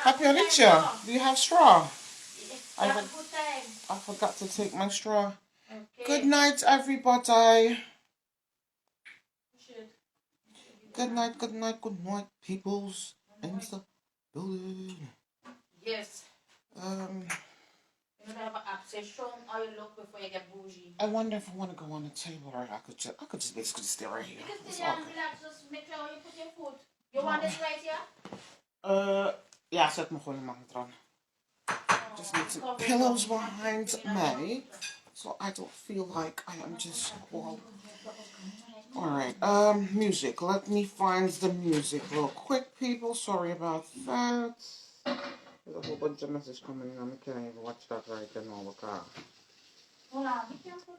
Happy Alicia, do you have straw? I forgot to take my straw. Okay. Good night, everybody. Good night, peoples. And the building. Yes. You have an obsession or you look before you get bougie. I wonder if I want to go on the table or I could just basically stay right here. You can stay there and relax, just make sure you put your foot. You want this right here? Yeah, zet me gewoon in mijn dran. Just need some pillows behind me, so I don't feel like I am just all. Alright, music. Let me find the music real quick, people. Sorry about that. There's a whole bunch of messages coming in. I can't even watch that right then all the car.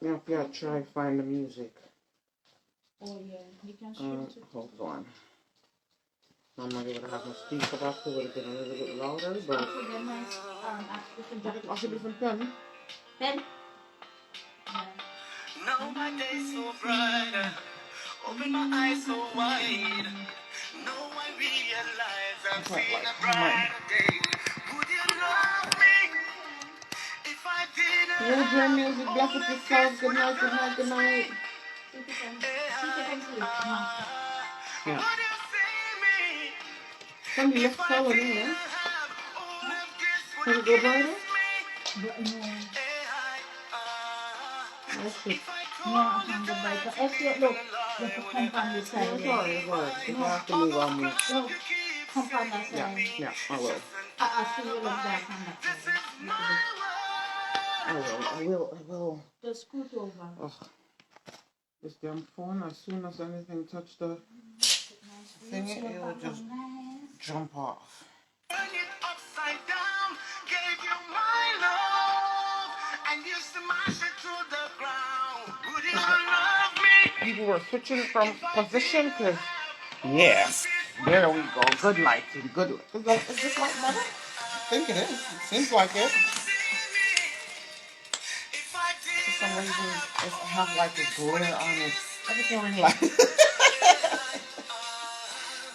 Yeah, try find the music. Oh yeah, you can shoot it. Hold on. Normally would have my speaker back, it would have been a little bit louder, but... Also different pen. Pen? Yeah. Now my day's so bright, open my eyes so wide. Now I realize I've seen a brighter day. Would you love me if I didn't? Hold your music, bless up yourself. Good night, good night, good night. Yeah. Can you lift color in there? Can you go brighter? No. That's it. No, I can't go brighter. Actually, look, you have to come on this side. No, sorry, it's alright. You have to move on me. No, come on that side. Yeah, I will. I see you look back on that side. I will. Just scoot over. Oh, this damn phone, as soon as anything touched the thing, it will just jump off. Turn it upside down, gave you my love, and you smash it to the ground. Would you love me? People were switching from position because, yes, there we go. Good lighting, good lighting. Is this light better? I think it is. It seems like it. For some reason, it has like a glare on it. Everything ring light.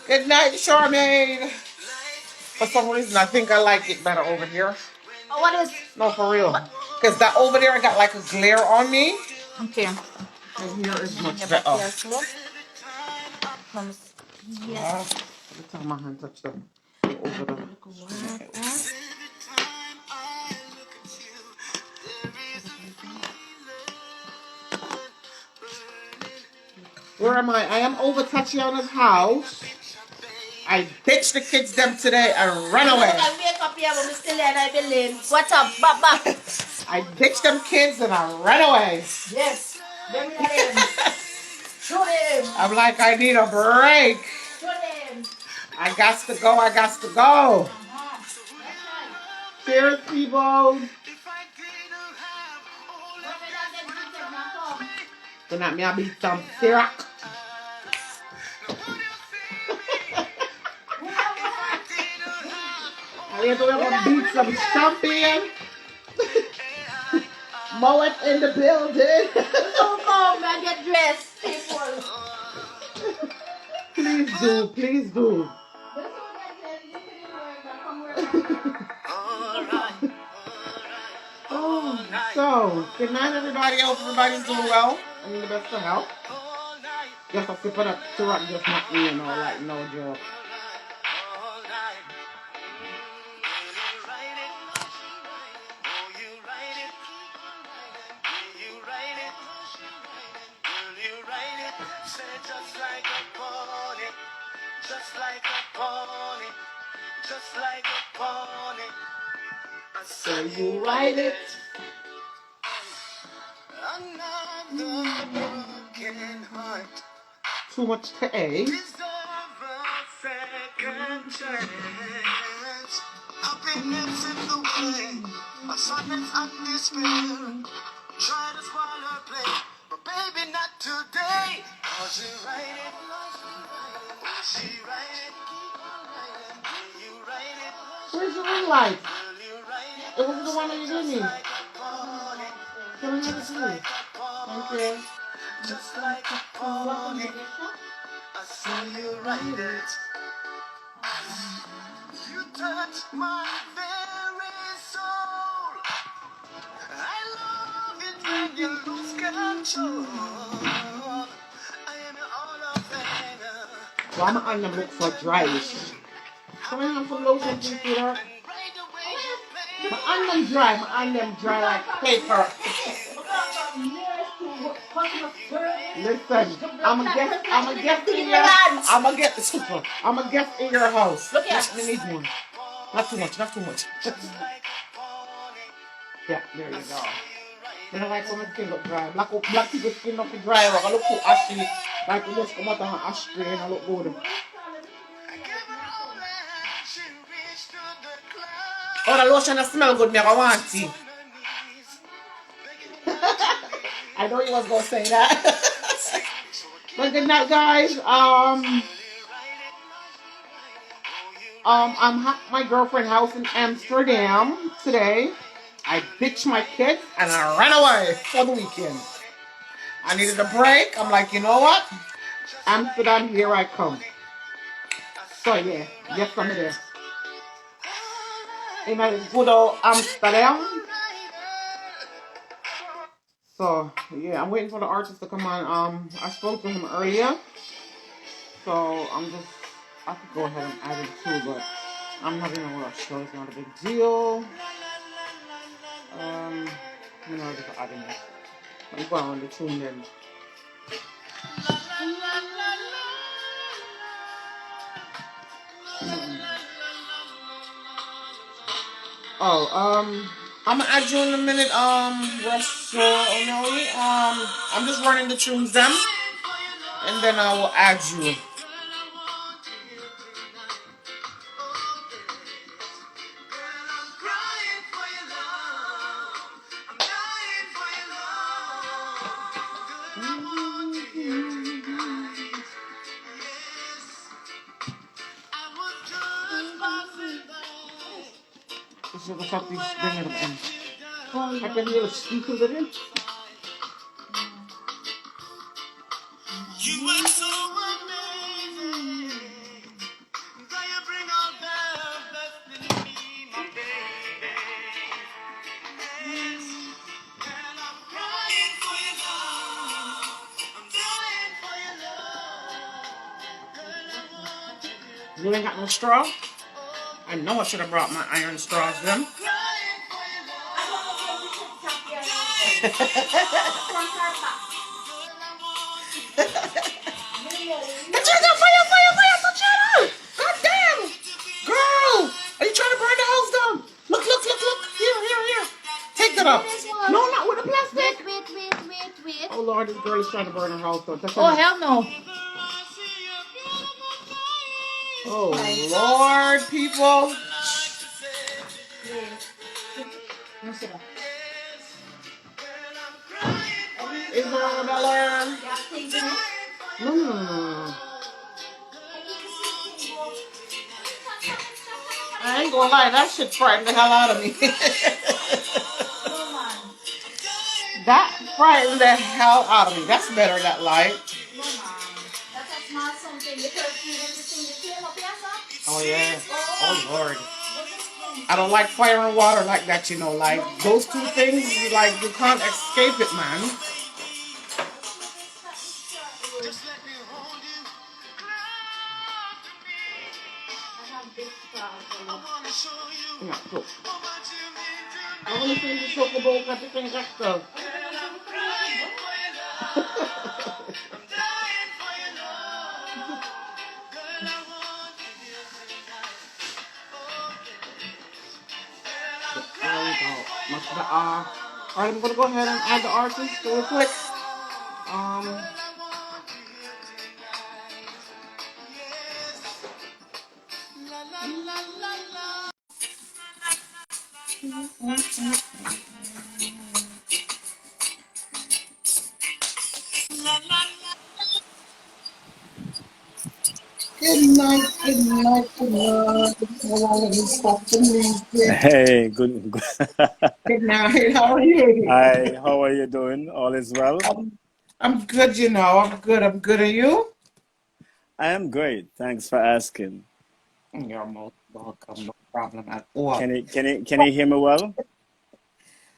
Good night, Charmaine. For some reason, I think I like it better over here. Oh, what is? No, for real. Because that over there, I got like a glare on me. Okay. And here is much better. Yes, look. Yes. Every time my hand touched them, over the. Where am I? I am over Tatiana's house. I ditched the kids them today and ran away. What's up, Baba? I ditched them kids and I ran away. Yes. I'm like, I need a break. I got to go. Cheers, people. Tonight, me I beat some syrup. We're gonna beat some champagne. Moet in the building. Don't go, man, get dressed, people. Please do. Oh, so good night, everybody. I hope everybody's doing well. I need the best of health. Yes, I sip it up. Syrup just not me, you know, like no joke. So you write it. Another broken heart. Too much to A. Deserve a second chance. Happiness in the way. A sadness and despair. Try to swallow pain, but baby not today. Oh, she write it. Oh, she write it. Will you write it? Where's the ring light? It was the one that you gave me. Can we have it too? Thank you. Just like a pony, I saw you write it. You touch my very soul. I love it when you lose control. I am all of that. Why my onion look so dryish? Can I have some lotion, please, sweetheart? My onion dry. My onion dry like paper. Listen, I'm a guest in your house. I'm a guest in your house. Look at me, need one. Not too much, not too much. Yeah, there you go. I don't like when my skin look dry. Black people's skin look dry. I look too ashy. Like it just come out of an ashtray and I look good. Oh, the lotion that smell good, me I want it. I know you was gonna say that. But good night, guys. I'm at my girlfriend's house in Amsterdam today. I ditched my kids and I ran away for the weekend. I needed a break. I'm like, you know what? Amsterdam, here I come. So yeah, yes, I'm there. In a good old Amsterdam. So yeah, I'm waiting for the artist to come on. I spoke to him earlier. So I could go ahead and add it too, but I'm not in a rush, so it's not a big deal. Just adding it. I'm going to tune in. I'm gonna add you in a minute, Oneilly. I'm just running the tunes them, and then I will add you. Gusto sa please bring it in. I can hear the speakers in. You are so amazing. That you bring all the best in me, my baby. Yes. And I'm crying for your love. I'm dying for your love. Girl, I want you. You ain't got no straw? I know I should have brought my iron straws then. Fire, touch it out! God damn! Girl! Are you trying to burn the house down? Look. Here. Take that up. No, not with the plastic. Wait. Oh Lord, this girl is trying to burn her house down. Oh, hell no. Oh Lord, people. Isabella. No. I ain't gonna lie, that shit frightened the hell out of me. That frightened the hell out of me. That's better, that light. That's not something because you the Oh yeah. Oh Lord. I don't like fire and water like that, you know. Like those two things, like you can't escape it, man. Yeah, cool. I want to finish the chocolate at the thing extra. There we go. Alright, I'm gonna go ahead and add the artist real quick. Good night. Stop the music. Hey, good. Good night. How are you? Hi, how are you doing? All is well? I'm good, you know. I'm good. Are you? I am great. Thanks for asking. You're most welcome. No problem at all. Can you hear me well?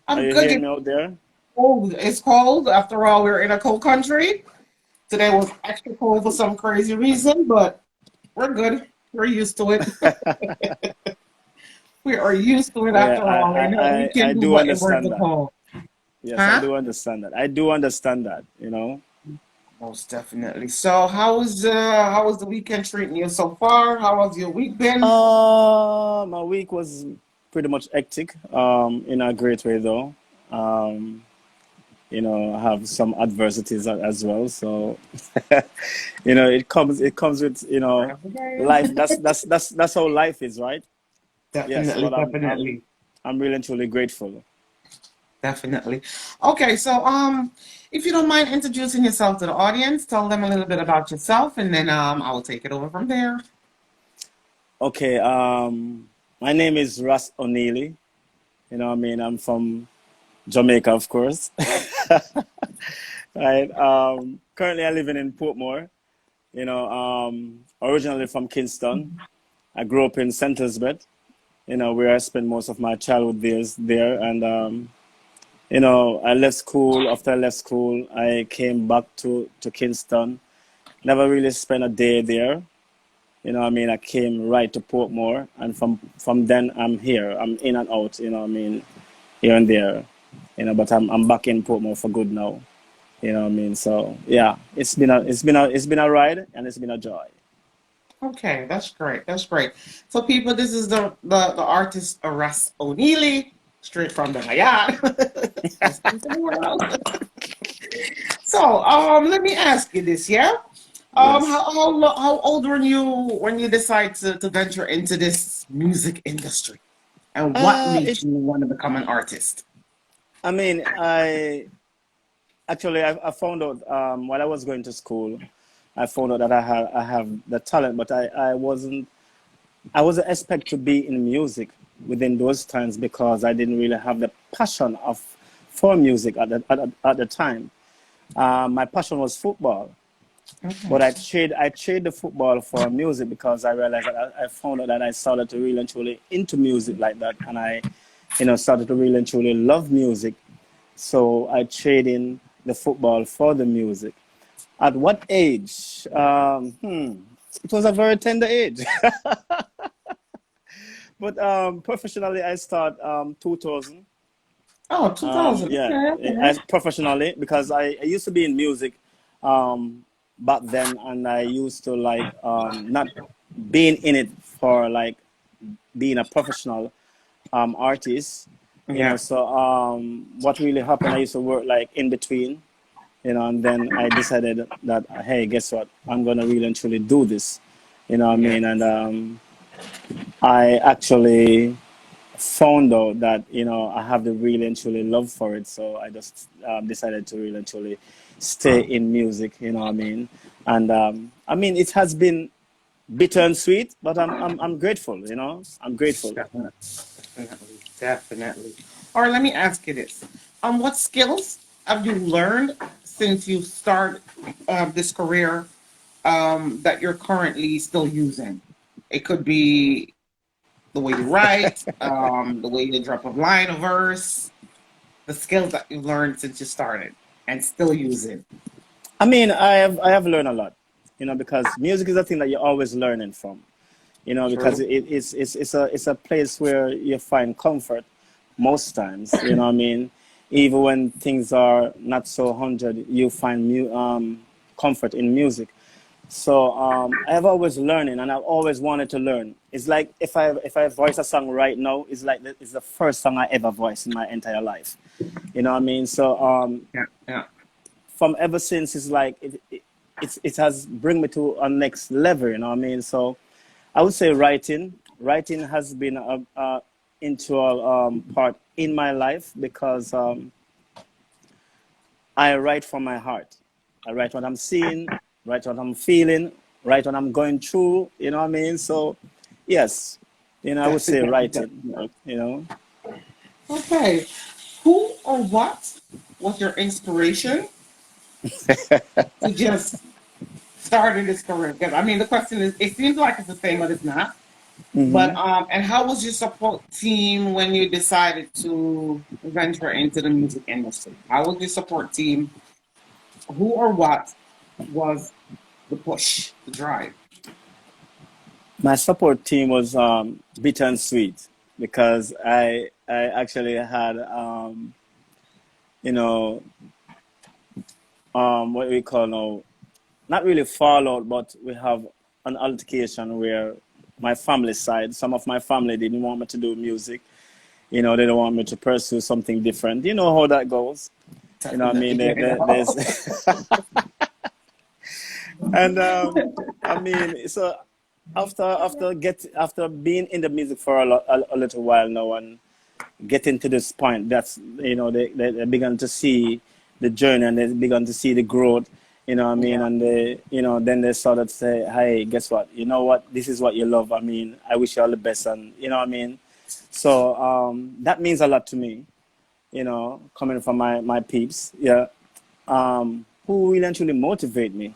Are I'm you good. hearing It's me out there? cold. It's cold. After all, we're in a cold country. Today was extra cold for some crazy reason, but we're good. We're used to it. We are used to it Yeah, after all. And we I can do do whatever in understand the that. cold. Yes, I Huh? do understand that. I do understand that, you know. Most definitely. So how was the weekend treating you so far? How has your week been? My week was pretty much hectic, in a great way though. Um, I have some adversities as well. So, it comes with, Part of the life. game. That's how life is, right? Yes, Definitely, but I'm definitely. I'm really and truly grateful. Definitely. Okay, so if you don't mind introducing yourself to the audience, tell them a little bit about yourself, and then I will take it over from there. Okay, my name is Russ Oneilly. I'm from Jamaica, of course. Right. Currently, I living in Portmore. Originally from Kingston. I grew up in St. Elizabeth. Where I spent most of my childhood years there. And I left school. After I left school, I came back to Kingston. Never really spent a day there. I came right to Portmore, and from then I'm here. I'm in and out. Here and there. But I'm back in Portmore for good now. So yeah, it's been a ride, and it's been a joy. Okay, that's great. That's great. So, people, this is the artist Russ O'Neilly, straight from the Hayat. Best place in the world. So, let me ask you this, yeah? Yes. How old were you when you decided to venture into this music industry? And what made It. you want to become an artist? I mean, I found out, while I was going to school, I found out that I have the talent, but I wasn't expect to be in music within those times because I didn't really have the passion of for music at the time. My passion was football. But Mhm. I trade the football for music because I realized that I found out that I started to really and truly into music like that, and I, started to really and truly love music. So I trade in the football for the music. At what age? It was a very tender age, but professionally I start 2000. Oh, 2000. Yeah, Okay, as okay. professionally because I used to be in music back then, and I used to like not being in it for like being a professional artist. Yeah. So what really happened? I used to work like in between, and then I decided that, hey, guess what? I'm gonna really and truly do this. Yeah. And I actually found out that I have the really and truly love for it, so I just decided to really and truly stay in music. And it has been bitter and sweet, but I'm grateful. I'm grateful. Definitely. Definitely. Definitely. All right, let me ask you this. What skills have you learned since you started this career that you're currently still using? It could be the way you write, the way you drop a line, a verse, the skills that you've learned since you started and still using. I have learned a lot, because music is a thing that you're always learning from. Because True. it's a place where you find comfort most times. Even when things are not so 100, you find comfort in music. So I've always learning, and I've always wanted to learn. It's like if I voice a song right now, it's like it's the first song I ever voiced in my entire life. So Yeah, yeah. from ever since, it's like it has bring me to a next level. So I would say writing has been a integral part in my life because I write from my heart. I write what I'm seeing, write what I'm feeling, write what I'm going through. So yes, I would say Definitely, writing. definitely. you know Okay. Who or what was your inspiration to just start in this career? Because I mean, the question is, it seems like it's the same, but it's not. But Mm-hmm. and how was your support team when you decided to venture into the music industry? How was your support team? Who or what was the push, the drive? My support team was bitter and sweet because I actually had you know what we call now, not really fallout, but we have an altercation where my family side, some of my family didn't want me to do music. You know, they don't want me to pursue something different. You know how that goes. You know what I mean? Definitely, yeah. There's and I mean, so after being in the music for a little while now and getting to this point, that's they began to see the journey and they began to see the growth. You know what I mean? Yeah. And they then they started to say, "Hey, guess what? You know what? This is what you love. I mean, I wish you all the best." And you know what I mean? So that means a lot to me. You know, coming from my peeps, yeah. Who really actually motivate me.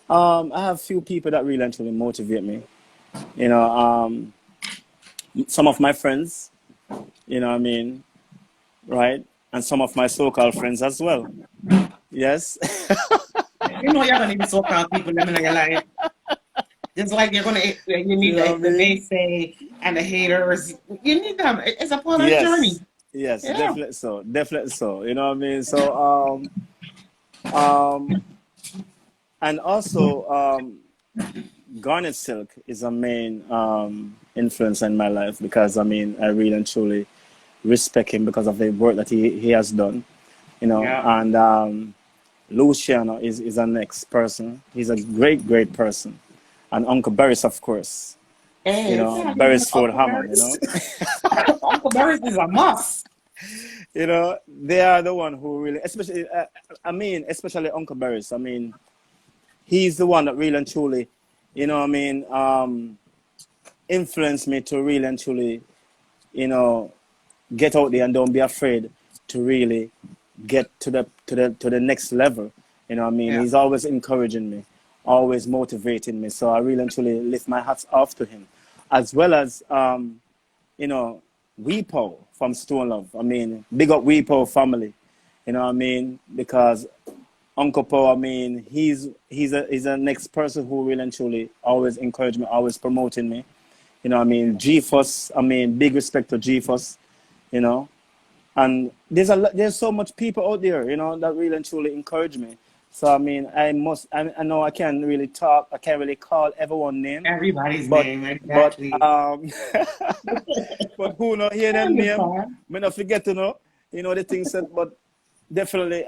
I have few people that really actually motivate me. You know, some of my friends, you know what I mean, right? And some of my so-called friends as well. Yes. You know you're gonna need so-called people living in your life. Just like you You need know what I the mean? naysay and the haters. You need them. It's a part of the journey. Yes. Yes, Yeah. definitely so. Definitely so. You know what I mean? So um and also Garnet Silk is a main influence in my life because I mean I really and truly respect him because of the work that he has done, you know. Yeah. And Luciano is our next person. He's a great person. And Uncle Barris, of course, you Hey, you know, can't leave Barris Ford Uncle Hammond, you Barris. know. Uncle Barris is a must. You know, they are the one who really, especially, I mean, especially Uncle Barris. I mean, he's the one that really and truly, you know, what I mean, influenced me to really and truly, you know, get out there and don't be afraid to really get to the next level. You know what I mean? Yeah. He's always encouraging me, always motivating me. So I really and truly lift my hats off to him. As well as you know, Weepo from Stone Love. I mean, big up Weepo family. You know what I mean? Because Uncle Poe, I mean, he's a next person who really and truly always encourage me, always promoting me. You know what I mean? GFOS, I mean, big respect to GFOS, you know. And there's so much people out there, you know, that really and truly encourage me. So I mean, I know I can't really talk, I can't really call everyone name, Everybody's but name, but exactly. but who not hear I them name, understand. may not forget to know, you know the things said. But definitely,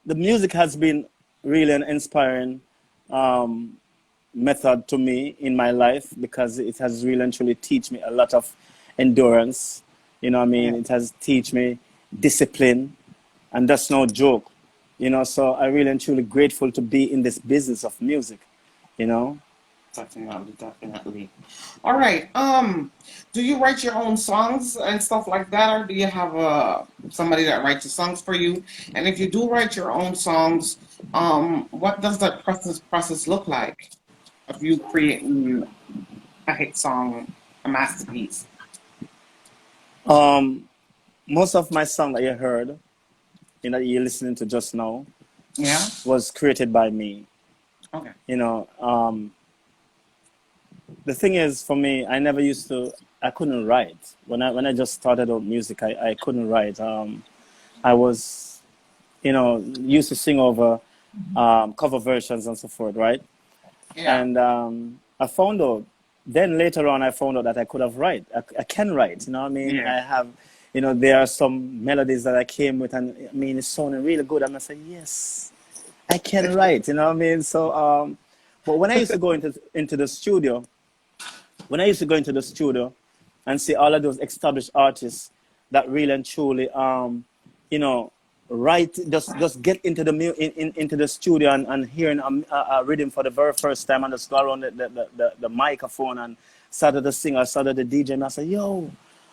the music has been really an inspiring um, method to me in my life because it has really and truly teach me a lot of endurance. You know what I Yeah. mean? It has teach me discipline, and that's no joke. You know, so I really and truly grateful to be in this business of music. You know, Definitely, definitely. All right. Do you write your own songs and stuff like that, or do you have somebody that writes the songs for you? And if you do write your own songs, what does that process look like of you creating a hit song, a masterpiece? um, most of my song that you heard, you know, you're listening to just now, Yeah. was created by me. Okay. You know, the thing is for me, I never used to. I couldn't write when I just started out music. I couldn't write. I was, you know, used to sing over cover versions and so forth, right? Yeah. And I found out. Then later on, I found out that I could have write. I can write. You know what I mean? Yeah. I have, you know, there are some melodies that I came with, and I mean, it's sounding really good. And I say, yes, I can write. You know what I mean? So, but when I used to go into the studio, when I used to go into the studio and see all of those established artists that really and truly, you know, write, just get into into the studio and hearing a rhythm for the very first time and just go around the microphone and started to sing or started the DJ and I said, yo,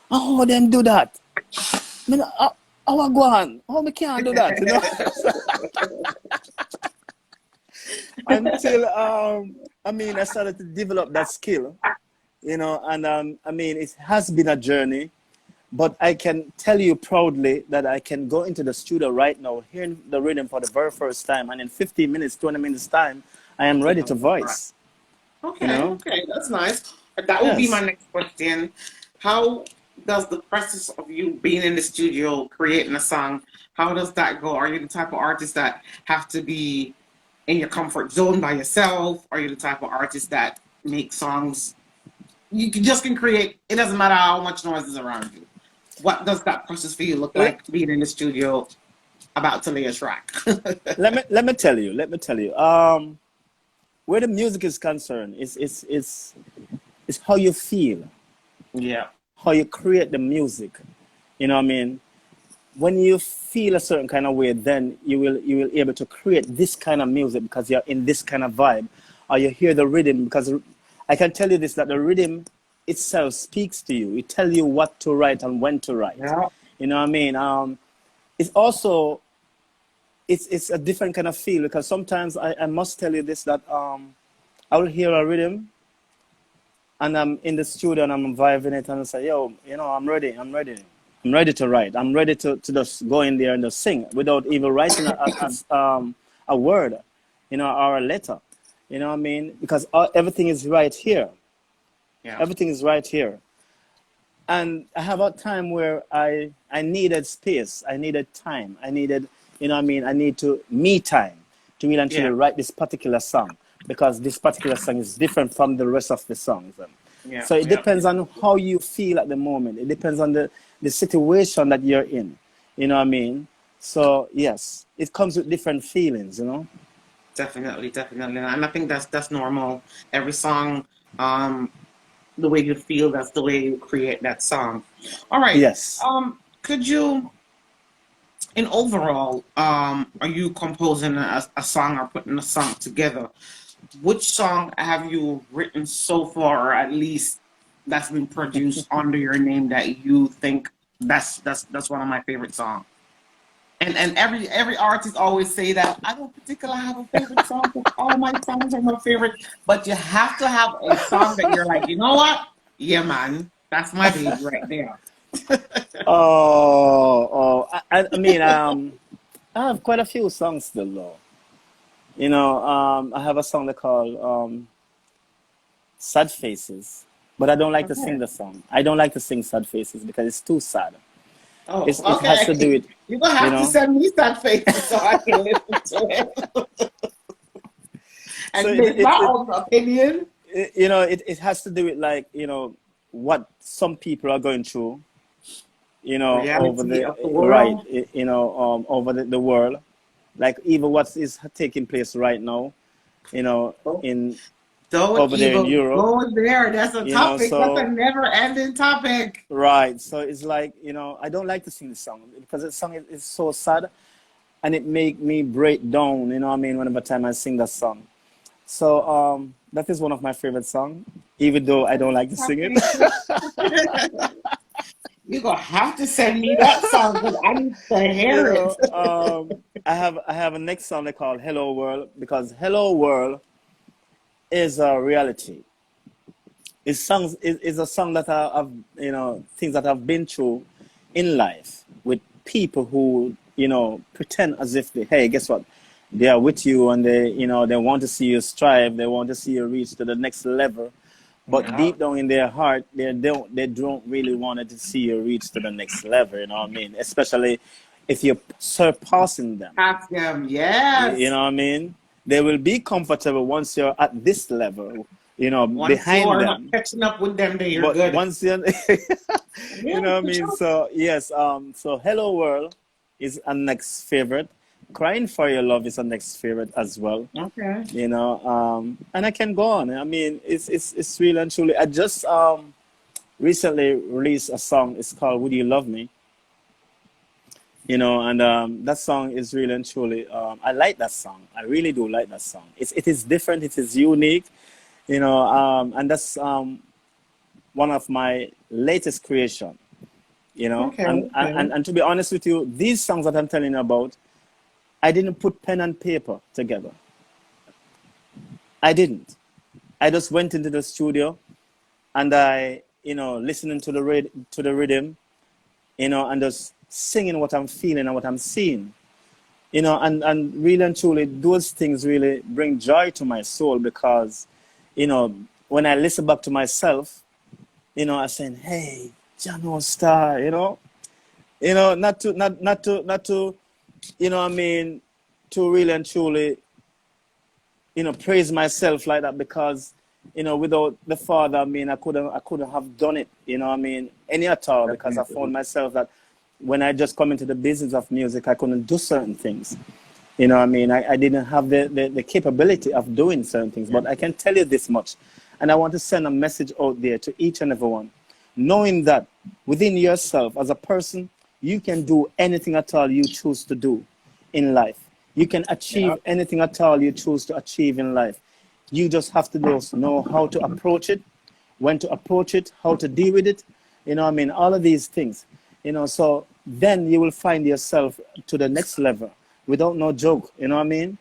how them do that? I mean, how I go on? How we can't do that? You know? until I mean, I started to develop that skill, you know, and I mean, it has been a journey, but I can tell you proudly that I can go into the studio right now, hearing the rhythm for the very first time, and in 15 minutes, 20 minutes time, I am ready to voice, you Okay, know? okay, that's nice. That would be my Yes. next question. How does the process of you being in the studio creating a song, how does that go? Are you the type of artist that have to be in your comfort zone by yourself? Are you the type of artist that make songs just can create? It doesn't matter how much noise is around you. What does that process for you look Let, like being in the studio about to lay a track? let me tell you, where the music is concerned, is how you feel, Yeah, how you create the music. You know what I mean? When you feel a certain kind of way, then you will able to create this kind of music because you're in this kind of vibe, or you hear the rhythm. Because I can tell you this, that the rhythm itself speaks to you. It tells you what to write and when to write. yeah, You know what I mean? It's also it's a different kind of feel because sometimes I must tell you this, that I will hear a rhythm and I'm in the studio and I'm vibing it and I say, yo, you know, I'm ready to write. I'm ready to just go in there and just sing without even writing a word, you know, or a letter. You know what I mean? Because everything is right here. yeah, Everything is right here. And I have a time where I needed space. I needed time. I needed, you know what I mean? I need to me time to really actually yeah, write this particular song because this particular song is different from the rest of the songs. yeah, So it yeah. depends on how you feel at the moment. It depends on the situation that you're in. You know what I mean? So yes, it comes with different feelings, you know? Definitely, definitely, and I think that's normal. Every song, um, the way you feel, that's the way you create that song. All right. Yes. Could you, in overall, are you composing a song or putting a song together? Which song have you written so far, or at least that's been produced under your name that you think that's one of my favorite songs? And every artist always say that I don't particularly have a favorite song because all my songs are my favorite, but you have to have a song that you're like, you know what? Yeah, man, that's my baby right there. I mean, I have quite a few songs still, though. You know, I have a song they call Sad Faces, but I don't like to Okay. sing the song. I don't like to sing Sad Faces because it's too sad. It Oh, has to do okay. with, You're gonna you have to know, send me that faces so I can listen to it so and make my own opinion. it has to do with, like, you know, what some people are going through, you know, over Reality the of the right, world. you know, over the world, like even what is taking place right now, you know, Oh, in don't over there in even Europe, go there. That's a you know. topic. That's a So never-ending topic. right, so it's like, you know, I don't like to sing the song because the song is so sad and it make me break down, you know what I mean, whenever time I sing that song. So that is one of my favorite songs, even though I don't like to sing it. Topic. You're gonna have to send me that song because I need to You hear it. know, I have a next song they call Hello World, because Hello World is a reality. It's a song that I've, you know, things that I've been through in life with people who, you know, pretend as if they, hey, guess what? They are with you and they, you know, they want to see you strive. They want to see you reach to the next level. But Yeah. deep down in their heart, they don't really want to see you reach to the next level. You know what I mean? Especially if you're surpassing them. Ask them, You yes. know what I mean? They will be comfortable once you're at this level, you know, Once you behind are not them. catching up with them, then you're But good. once you're, Yeah, you know what I for mean? sure. So yes, so Hello World is a next favorite. Crying for Your Love is a next favorite as well. Okay. You know, and I can go on. I mean, it's real and truly. I just recently released a song. It's called "Would You Love Me?" You know, and that song is really and truly. I like that song. I really do like that song. It is different. It is unique. You know, and that's one of my latest creation. You know, Okay. and to be honest with you, these songs that I'm telling you about, I didn't put pen and paper together. I didn't. I just went into the studio and I, listening to the rhythm, and just singing what I'm feeling and what I'm seeing. And really and truly, those things really bring joy to my soul because, when I listen back to myself, I'm saying, hey, Jano Star, not to, to really and truly, praise myself like that because, without the Father, I couldn't have done it, any at all because I found myself that when I just come into the business of music, I couldn't do certain things. I didn't have the capability of doing certain things, but I can tell you this much. And I want to send a message out there to each and everyone, knowing that within yourself as a person, you can do anything at all you choose to do in life. You can achieve anything at all you choose to achieve in life. You just have to just know how to approach it, when to approach it, how to deal with it. All of these things. So then you will find yourself to the next level without no joke. You know what I mean?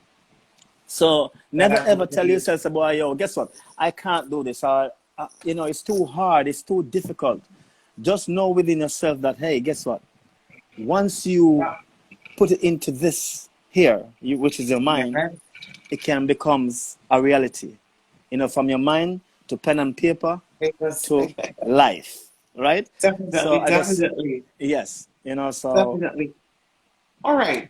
So never ever tell yourself, boy, yo, guess what? I can't do this. It's too hard. It's too difficult. Just know within yourself that, hey, guess what? Once you put it into this here, which is your mind, it can becomes a reality. From your mind to pen and paper to life, right? Definitely, So definitely. Yes, so Definitely. All right.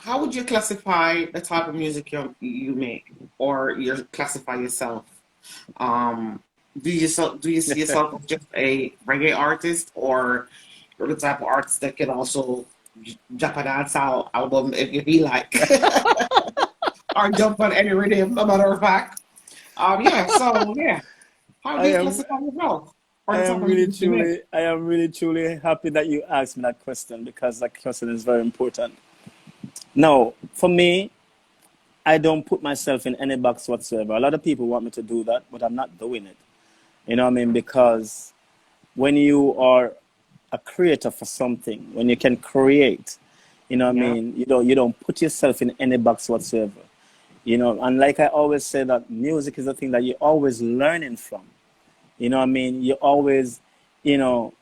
How would you classify the type of music you make, or you classify yourself? Do you see yourself as just a reggae artist, or you're the type of artist that can also jump a dance out album if you feel like, or jump on any rhythm, no matter of fact? Yeah. So yeah, how I do you am classify yourself, or I the type am of really music you make? truly I am really truly happy that you asked me that question because that question is very important. Now, for me, I don't put myself in any box whatsoever. A lot of people want me to do that, but I'm not doing it. You know what I mean? Because when you are a creator for something, when you can create, Yeah. you don't put yourself in any box whatsoever. And like I always say that music is a thing that you're always learning from. You're always, you know,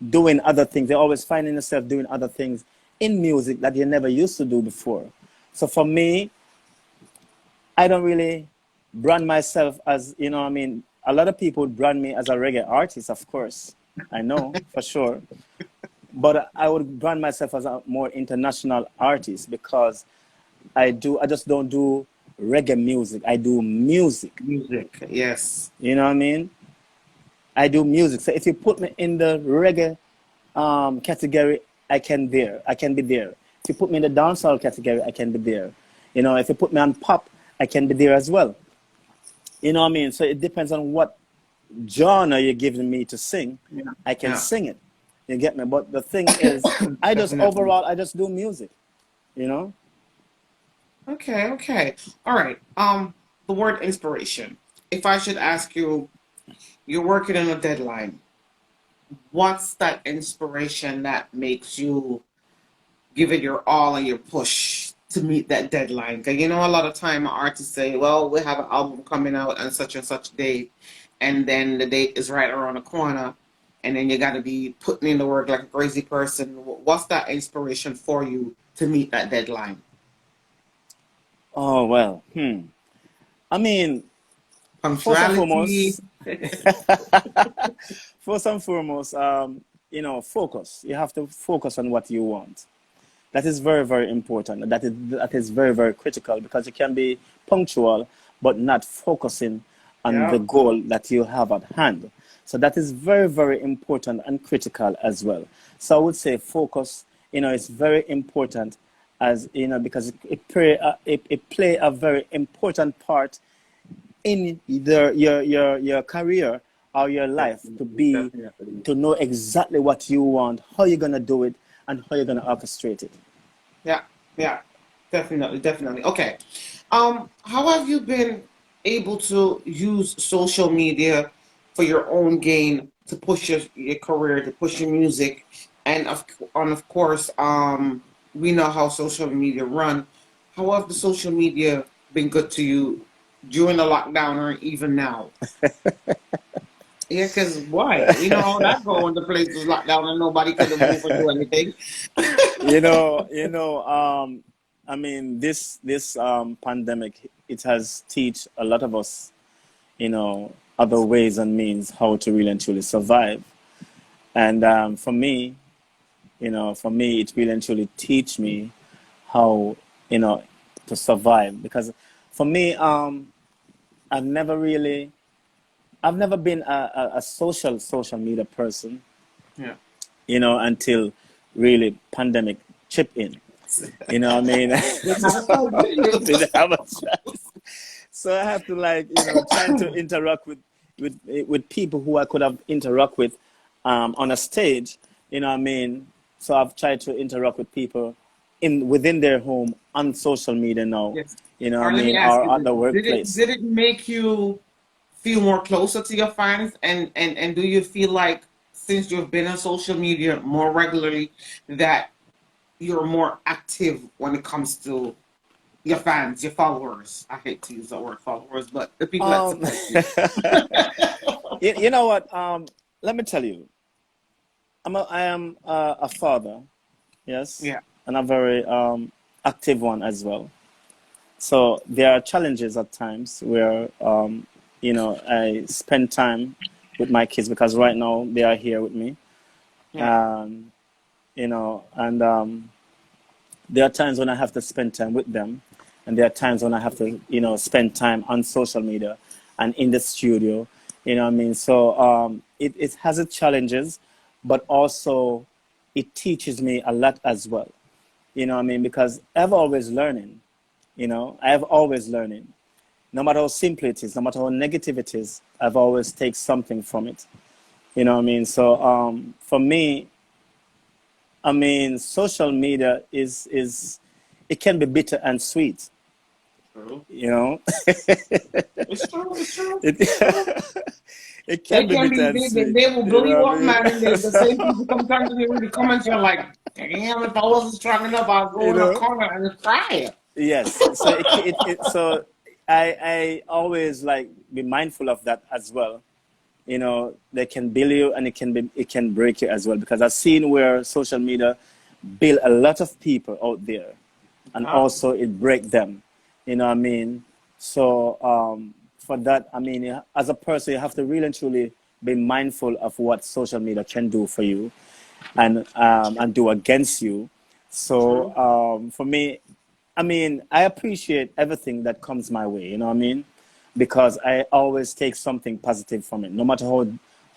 doing other things. You're always finding yourself doing other things in music that you never used to do before. So for me, I don't really brand myself as, a lot of people brand me as a reggae artist, of course. I know for sure. But I would brand myself as a more international artist because I just don't do reggae music. I do music. Music. Yes. You know what I mean? I do music. So if you put me in the reggae category, I can be there. If you put me in the dancehall category, I can be there. If you put me on pop, I can be there as well. You know what I mean? So it depends on what genre you're giving me to sing. Yeah. I can Yeah. sing it. You get me? But the thing is, Definitely. I just do music. You know? Okay, okay. All right. The word inspiration. If I should ask you, you're working on a deadline. What's that inspiration that makes you give it your all and your push to meet that deadline? Because a lot of time artists say, well, we have an album coming out on such and such date, and then the date is right around the corner, and then you got to be putting in the work like a crazy person. What's that inspiration for you to meet that deadline? Oh well. I mean, first and Punctuality. foremost, first and foremost, focus. You have to focus on what you want. That is very, very important. That is very, very critical because you can be punctual but not focusing on the Yeah. goal that you have at hand. So that is very, very important and critical as well. So I would say focus, is very important as because it play a very important part in either your career or your life Definitely, definitely. to know exactly what you want, how you're gonna do it, and how you're gonna orchestrate it. Yeah, yeah, definitely, definitely. Okay. How have you been able to use social media for your own gain to push your career, to push your music, and of course, we know how social media run. How have the social media been good to you during the lockdown or even now? Yeah, because why? You know how that go when the place was locked down and nobody could move or do anything. I mean, this pandemic, it has teach a lot of us, other ways and means how to really and truly survive. And for me, it really and truly teach me how, you know, to survive. Because for me, I've never really, I've never been a social media person, Yeah. until really pandemic chip in. You know what I mean? Didn't have a choice, did you? Didn't have a choice. So I have to, like, trying to interact with people who I could have interact with on a stage. You know what I mean? So I've tried to interact with people within their home on social media now. Yes. You know Or what I let me mean? ask Or you at this. the Did it workplace. did it make you feel more closer to your fans? And do you feel like since you've been on social media more regularly that you're more active when it comes to your fans, your followers? I hate to use the word followers, but the people that Um, support you. you know what? Let me tell you, I am a father, yes, Yeah. and a very active one as well. So there are challenges at times where I spend time with my kids because right now they are here with me. Yeah. Um, and there are times when I have to spend time with them, and there are times when I have to, spend time on social media and in the studio. You know what I mean? So it has its challenges, but also it teaches me a lot as well. You know what I mean? Because I've always learning. I have always learning. No matter how simple it is, no matter how negative it is, I've always take something from it. You know what I mean? So for me, I mean, social media is it can be bitter and sweet. True. You know, It's true. It's true. it It's true. it They can be can bitter be and sweet. they will You blow you know what up, I man. And the same people sometimes when they read the comments, you're like, damn, if I wasn't strong enough, I'd mean? go in a corner and cry. Yes. So so I always like be mindful of that as well. They can build you and it can break you as well, because I've seen where social media build a lot of people out there, and Yeah. also it break them. You know what I mean? So for that, I mean, as a person, you have to really and truly be mindful of what social media can do for you and do against you. So True. for me, I mean, I appreciate everything that comes my way. You know what I mean? Because I always take something positive from it, no matter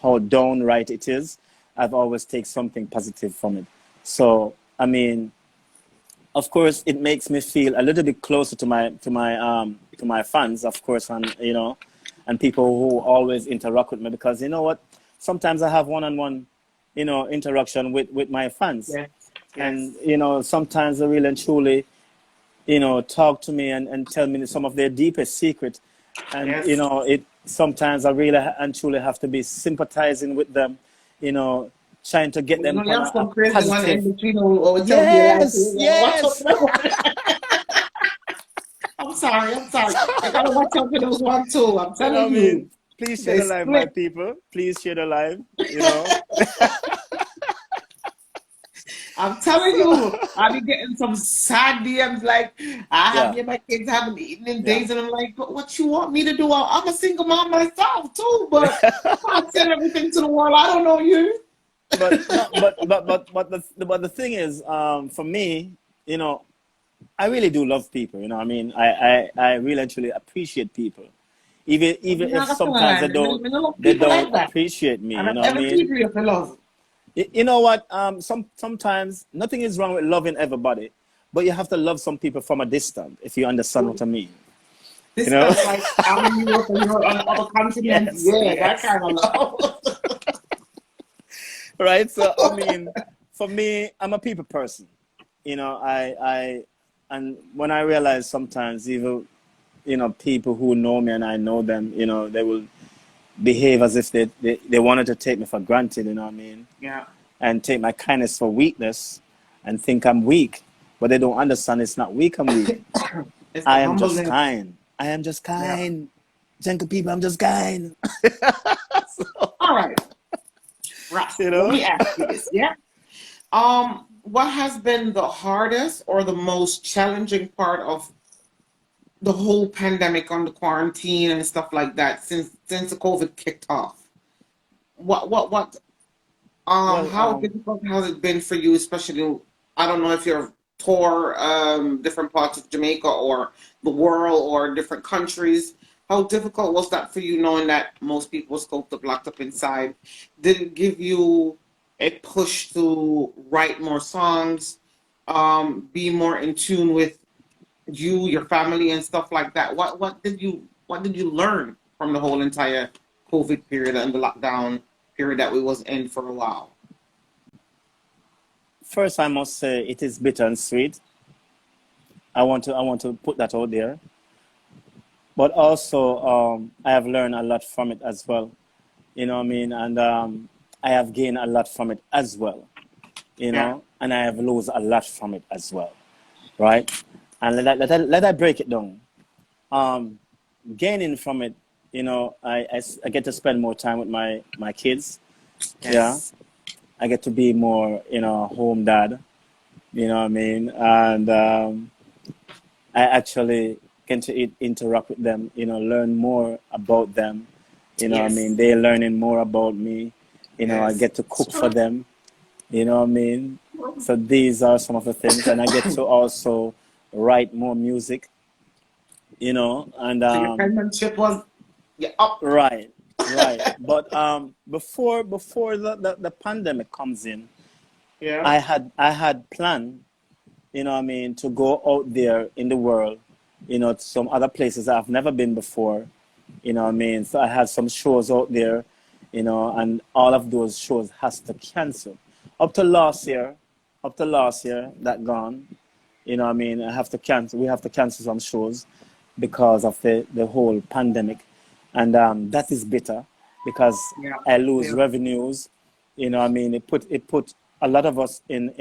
how downright it is. I've always take something positive from it. So I mean, of course, it makes me feel a little bit closer to my fans, of course, and people who always interact with me, because you know what, sometimes I have one-on-one, interaction with my fans, Yes. and Yes. sometimes they really and truly, talk to me and tell me some of their deepest secret, and Yes. it sometimes I really and truly have to be sympathizing with them, you know, trying to get You them know, you on have a some crazy one positive. in between who always tell me like, Yes, watch out yes. for that one. I'm sorry. I'm sorry. You gotta watch out for those one too. I'm You know telling what I you, mean? Please share they the live, my split. people. Please share the live. I'm telling So, you, I be getting some sad DMs like, I have yeah, me and my kids haven't eaten in yeah. days, and I'm like, but what you want me to do? I'm a single mom myself too, but I can't send everything to the world. I don't know you. But no, but the thing is, for me, you know, I really do love people. You know, what I mean, I really actually appreciate people, even I'm if not gonna sometimes lie, they don't I love they people don't like that. appreciate me. I You love know what I every mean? people you have to love. You know what? Sometimes nothing is wrong with loving everybody, but you have to love some people from a distance, if you understand what I mean. You know? Distance, like I'm in Europe and you're on other continents. Yes, Yeah, that yes. kind of love. Right. So I mean, for me, I'm a people person. And when I realize sometimes even people who know me and I know them, they will behave as if they wanted to take me for granted. You know what I mean? Yeah, And take my kindness for weakness and think I'm weak, but they don't understand it's not weak. I'm weak. it's the I am just humbleness. kind. I am just Yeah. kind. Gentle people, I'm just kind. All right, Ross. You Let know? me ask you this. Yeah. What has been the hardest or the most challenging part of the whole pandemic on the quarantine and stuff like that since the COVID kicked off? What Well, how difficult has it been for you, especially I don't know if you're tour different parts of Jamaica or the world or different countries. How difficult was that for you knowing that most people were scoped up, locked up inside? Did it give you a push to write more songs, be more in tune with you, your family, and stuff like that? What did you learn from the whole entire COVID period and the lockdown period that we was in for a while? first I must say it is bitter and sweet. I want to put that out there. But also, I have learned a lot from it as well. You know what I mean? And I have gained a lot from it as well. You Yeah. know, and I have lost a lot from it as well, right? And let I break it down. Um, Gaining from it, you know, I get to spend more time with my kids. Yeah, Yes. I get to be more, you know, home dad. You know what I mean? And I actually get to interact with them. You know, learn more about them. You know what I Yes. mean? They're learning more about me. You know, I Yes. get to cook for them. You know what I mean? So these are some of the things, and I get to also write more music. You know, and So your penmanship was up. right, right. But before the pandemic comes in, Yeah. I had planned, you know what I mean, to go out there in the world, you know, to some other places I've never been before, you know what I mean. So I had some shows out there, you know, and all of those shows has to cancel. Up to last year, that gone, you know what I mean. I have to cancel. We have to cancel some shows because of the whole pandemic, and that is bitter because Yeah. I lose Yeah. revenues. You know what I mean. It put a lot of us in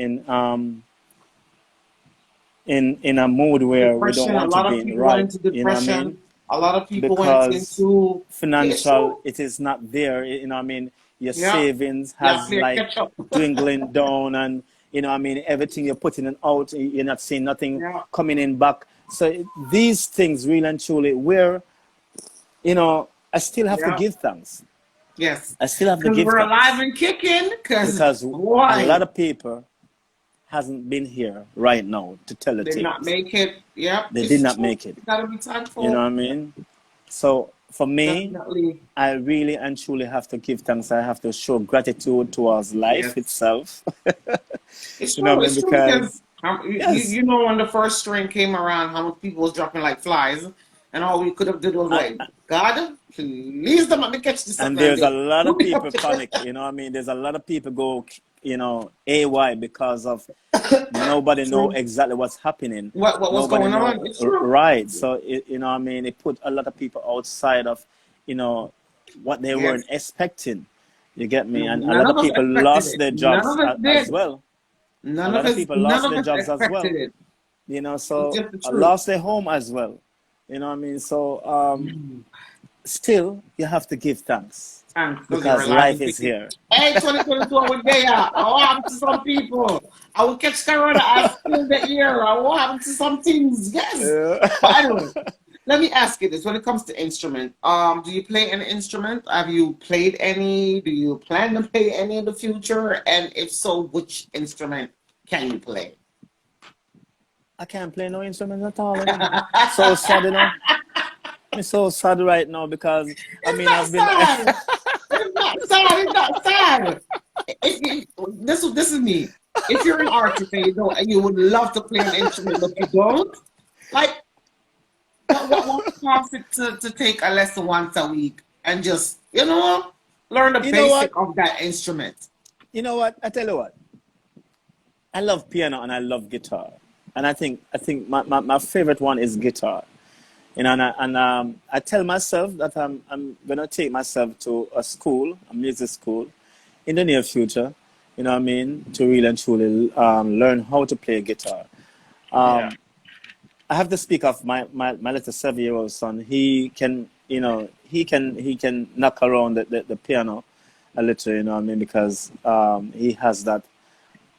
a mood where we don't Depression. A want to lot of be in, people went right? into You know what I mean? depression. A lot of people went Because into. Yeah, it's financial true. it is not there, you know what I mean. Your Yeah. savings Yeah. has Play like catch up. dwindling down, and you know what I mean, everything you're putting in out, you're not seeing nothing Yeah. coming in back. So these things really and truly, where, you know, I still have to Yeah. give thanks. Yes. I still have to Because give we're alive thanks and kicking. Because because a lot why? of people hasn't been here right now to tell the Did not things. make it. Yep. They did It's not true. make it. You gotta be You know what thankful. I mean? So for me, Definitely. I really and truly have to give thanks. I have to show gratitude towards life Yes. itself. It's You know true. what I mean? It's true because Because you yes, you know when the first strain came around, how much people was dropping like flies, and all we could have did was I, like, God, please don't let me catch this and something and there's a do lot do of me up people panic. You know what I mean? There's a lot of people go, you know, AY because of nobody know True. exactly what's happening. What was Nobody going know, on? It's true. right. So you know what I mean? It put a lot of people outside of, you know, what they Yes. weren't expecting. You get me? And a None lot of of us people expected lost it. their None jobs of us as did. well. A None lot of of us. people None lost of their us jobs as expected well. it. You know, It's so just the I truth. lost their home as well. You know what I mean? So still, you have to give thanks Thanks, because you're because alive life and is kicking. here. Hey, 2022, I was there. What happened to some people? I will catch Corona. I still the ear. What happened to some things? Yes. But anyway, let me ask you this: when it comes to instrument, do you play an instrument? Have you played any? Do you plan to play any in the future? And if so, which instrument can you play? I can't play no instrument at all, you know. So sad, you know. I'm so sad right now because I It's mean not I've been sad. It's not sad. It's not sad. This is me. If you're an artist and you don't, and you would love to play an instrument, but you don't, like, what costs it to take a lesson once a week and just, learn the you know what? basic of that instrument? You know what? I tell you what. I love piano and I love guitar. And I think my favorite one is guitar. You know, and I tell myself that I'm gonna take myself to a music school, in the near future. You know what I mean? To really and truly learn how to play guitar. Yeah. Um, I have to speak of my little 7-year-old son. He can, he can knock around the piano a little, you know what I mean, because he has that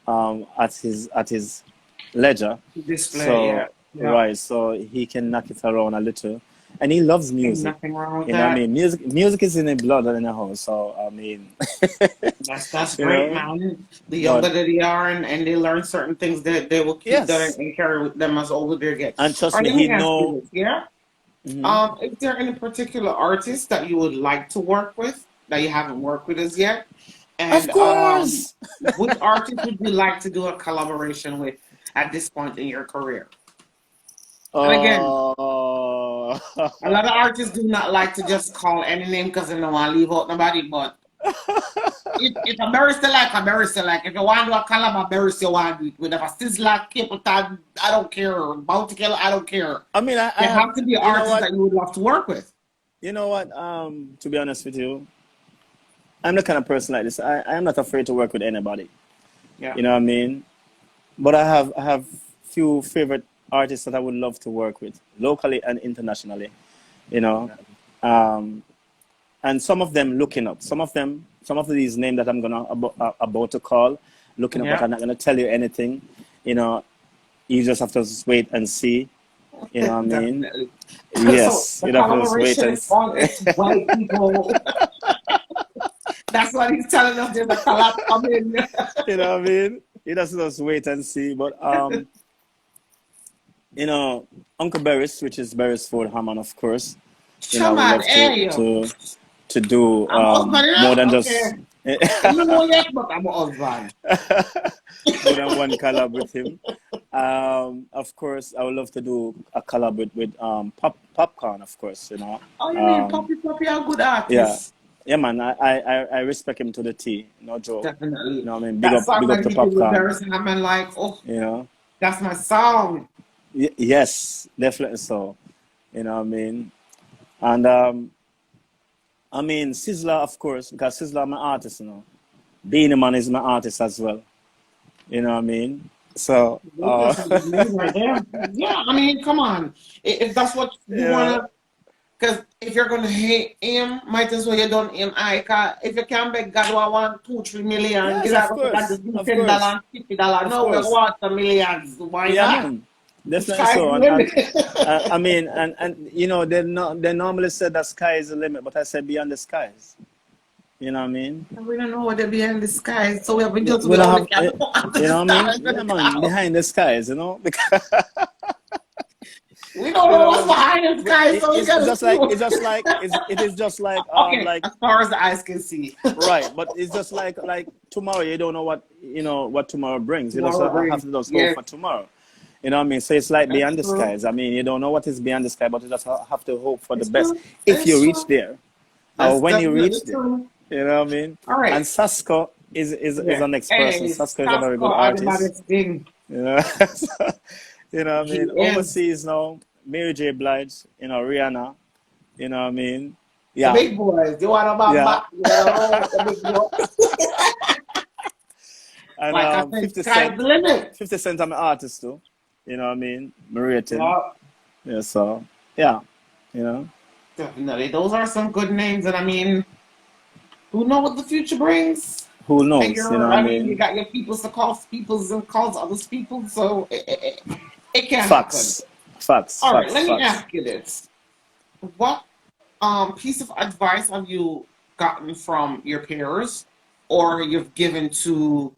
at his leisure. Display, yeah. So Yeah. right, so he can knock it around a little, and he loves Ain't music. nothing wrong with You know what I that. mean? Music is in the blood and in the house. So I mean, That's you great, know, man. The younger but that they are and they learn certain things that they will keep that yes, and carry with them as older they get. and trust All right, me, let he me ask you know. this, yeah? Mhm. Is there any particular artist that you would like to work with that you haven't worked with as yet? Of And course. which artist would you like to do a collaboration with at this point in your career? And again, Oh, a lot of artists do not like to just call any name because they don't want to leave out nobody. But if a barrister like a barrister like, if you want to do a collab, a barrister you want to do it with. If a sizzler, Capleton, I don't care. Bounty Killer, I don't care. I mean, I There have. have to be You know artists what? that you would love to work with. You know what? To be honest with you, I'm the kind of person like this. I am not afraid to work with anybody. Yeah. You know what I mean? But I have few favorite artists that I would love to work with locally and internationally. You know, um, and some of them looking up. Some of these names that I'm gonna about to call, looking up, but Yeah. I'm not gonna tell you anything. You know, you just have to just wait and see. You know what I mean? Definitely. So Yes, the you'd have to just wait collaboration and is on see. its way, people. That's what he's telling us. There's a collab coming. You know what I mean? You'd have to just wait and see. But you know, Uncle Barris, which is Beresford Hammond, of course. You know, I Come would on, love hey yo. to do I'm a husband, you more know? than Okay. just You don't know yet, but I'm a husband. more than one collab with him. Of course, I would love to do a collab with Popcorn, of course. You know, Oh, you mean um, Poppy Poppy are a good yeah, artist? yeah, man. I respect him to the T. No joke. You Definitely. know what I mean? That song Big up that to he did with Popcorn. Paris Hammond, like, oh, You know, that's my song. yes, definitely so. You know what I mean? And I mean Sizzler, of course, because Sizzler my artist. You know, Beanie Man is my artist as well. You know what I mean? So, Those are some good names right there. Yeah, I mean, come on. If that's what you want yeah, to, because if you're going to hate him, might as well you don't him. I, 'cause if you can't beg God, I want 2, 3 million. yes, Is that of what God course, just do of course, $10, $50? of No, we course. want the millions. Why Yeah, not? man, The definitely sky's so. the And limit. I mean, and you know, they normally said that sky is the limit, but I said beyond the skies. You know what I mean? We don't know what they be in the sky, so we have Yeah, just we we don't only have, can look at the you know what I mean? stars and Yeah, the man, clouds. behind the skies, you know, because We don't you know what's know, behind the sky, so we it's gotta just see. like it is just Okay, like as far as the eyes can see. right, but it's just like tomorrow. You don't know what tomorrow brings. You just Tomorrow have brings, to just hope yes, for tomorrow. You know what I mean? So it's like that's beyond the true. skies. I mean, you don't know what is beyond the sky, but you just have to hope for the It's best true. if you It's reach true. there or That's when you definitely reach there. true. You know what I mean? All And right. Sasko is Yeah. the next person. Hey, Sasko is a very Sasko good are the artist. baddest thing. You know, you know what I He mean? is Overseas now, Mary J. Blige, Rihanna. You know what I mean? the Yeah, big boys. You want about yeah. back? You want to roll with the big boys? And Like I said, 50 sky's Cent. the limit. 50 Cent, I'm an artist too. You know what I mean? Me rate him. Yeah, Yeah, so, yeah, you know. definitely. Those are some good names, and I mean, who know what the future brings? Who And knows? You know you're, what I I mean, you mean? got your peoples to call peoples and calls others people, so it can happen. Facts. Facts. All right, Facts. let me Facts. ask you this: what piece of advice have you gotten from your peers, or you've given to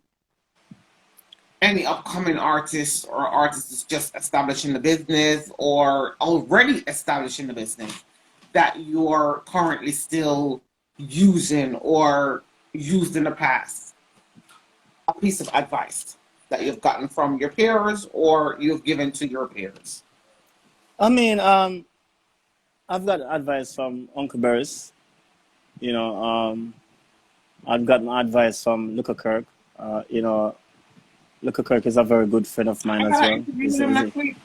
any upcoming artists or artists that's just establishing the business or already establishing the business that you're currently still using or used in the past? A piece of advice that you've gotten from your peers or you've given to your peers? I mean, I've got advice from Uncle Burris. You know, I've gotten advice from Luca Kirk. You know, Luca Kirk is a very good friend of mine I as got an well. interview with him next week.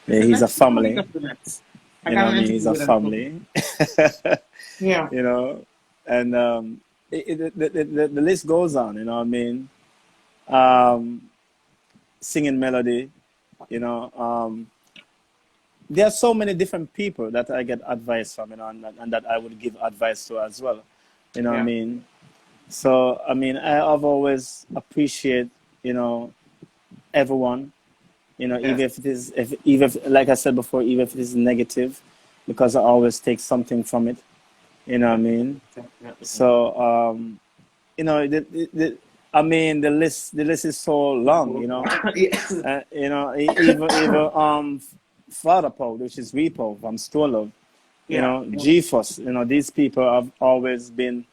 Is it He's a next week or week family. after next? I You know got what an I mean? He's interview a with him too. family. Yeah. You know, and the list goes on. You know what I mean? Um, Singing melody. You know, there are so many different people that I get advice from, and that I would give advice to as well. You know what I Yeah. mean? So, I mean, I've always appreciate, everyone, Yes. even if it is, even if, like I said before, even if it is negative, because I always take something from it. You know what I mean? Definitely. So, I mean, the list is so long, Yes. even Father Paul, which is Repo from Store Love, Yeah. GFOS, these people have always been,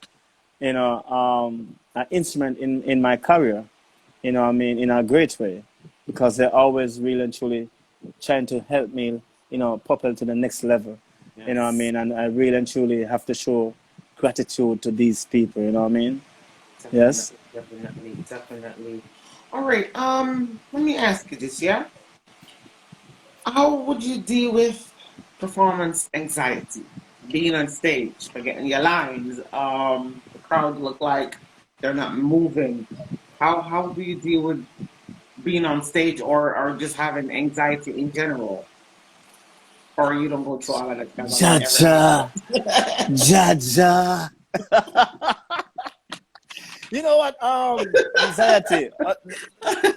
an instrument in my career, I mean, in a great way, because they're always really and truly trying to help me, propel to the next level, what I Yes. mean, and I really and truly have to show gratitude to these people, what I mean? Yes. Definitely. Definitely. Definitely. All right. Let me ask you this, yeah? How would you deal with performance anxiety? Being on stage, forgetting your lines, the crowd look like they're not moving. How do you deal with being on stage or just having anxiety in general? Or you don't go through all of that because I mean everybody Jaja, does. Jaja. You know what? Anxiety.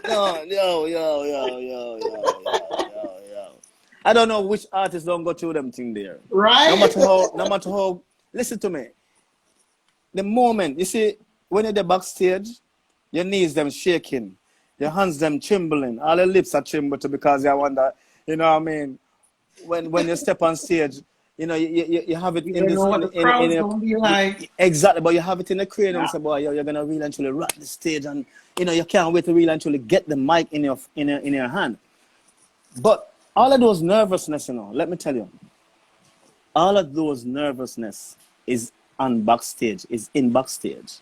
No, yo. I don't know which artists don't go through them thing there. Right? No matter how. Listen to me. The moment you see when you're the backstage, your knees them shaking, your hands them trembling, all your lips are trembling because you wonder. You know what I mean? When you step on stage, you have it You in don't this know what the in crowd's your gonna be like. exactly, but you have it in the cranium. Yeah. So boy, you're gonna really and truly rock the stage, and you can't wait to really and truly get the mic in your hand. But all of those nervousness, let me tell you, all of those nervousness is on backstage, is in backstage,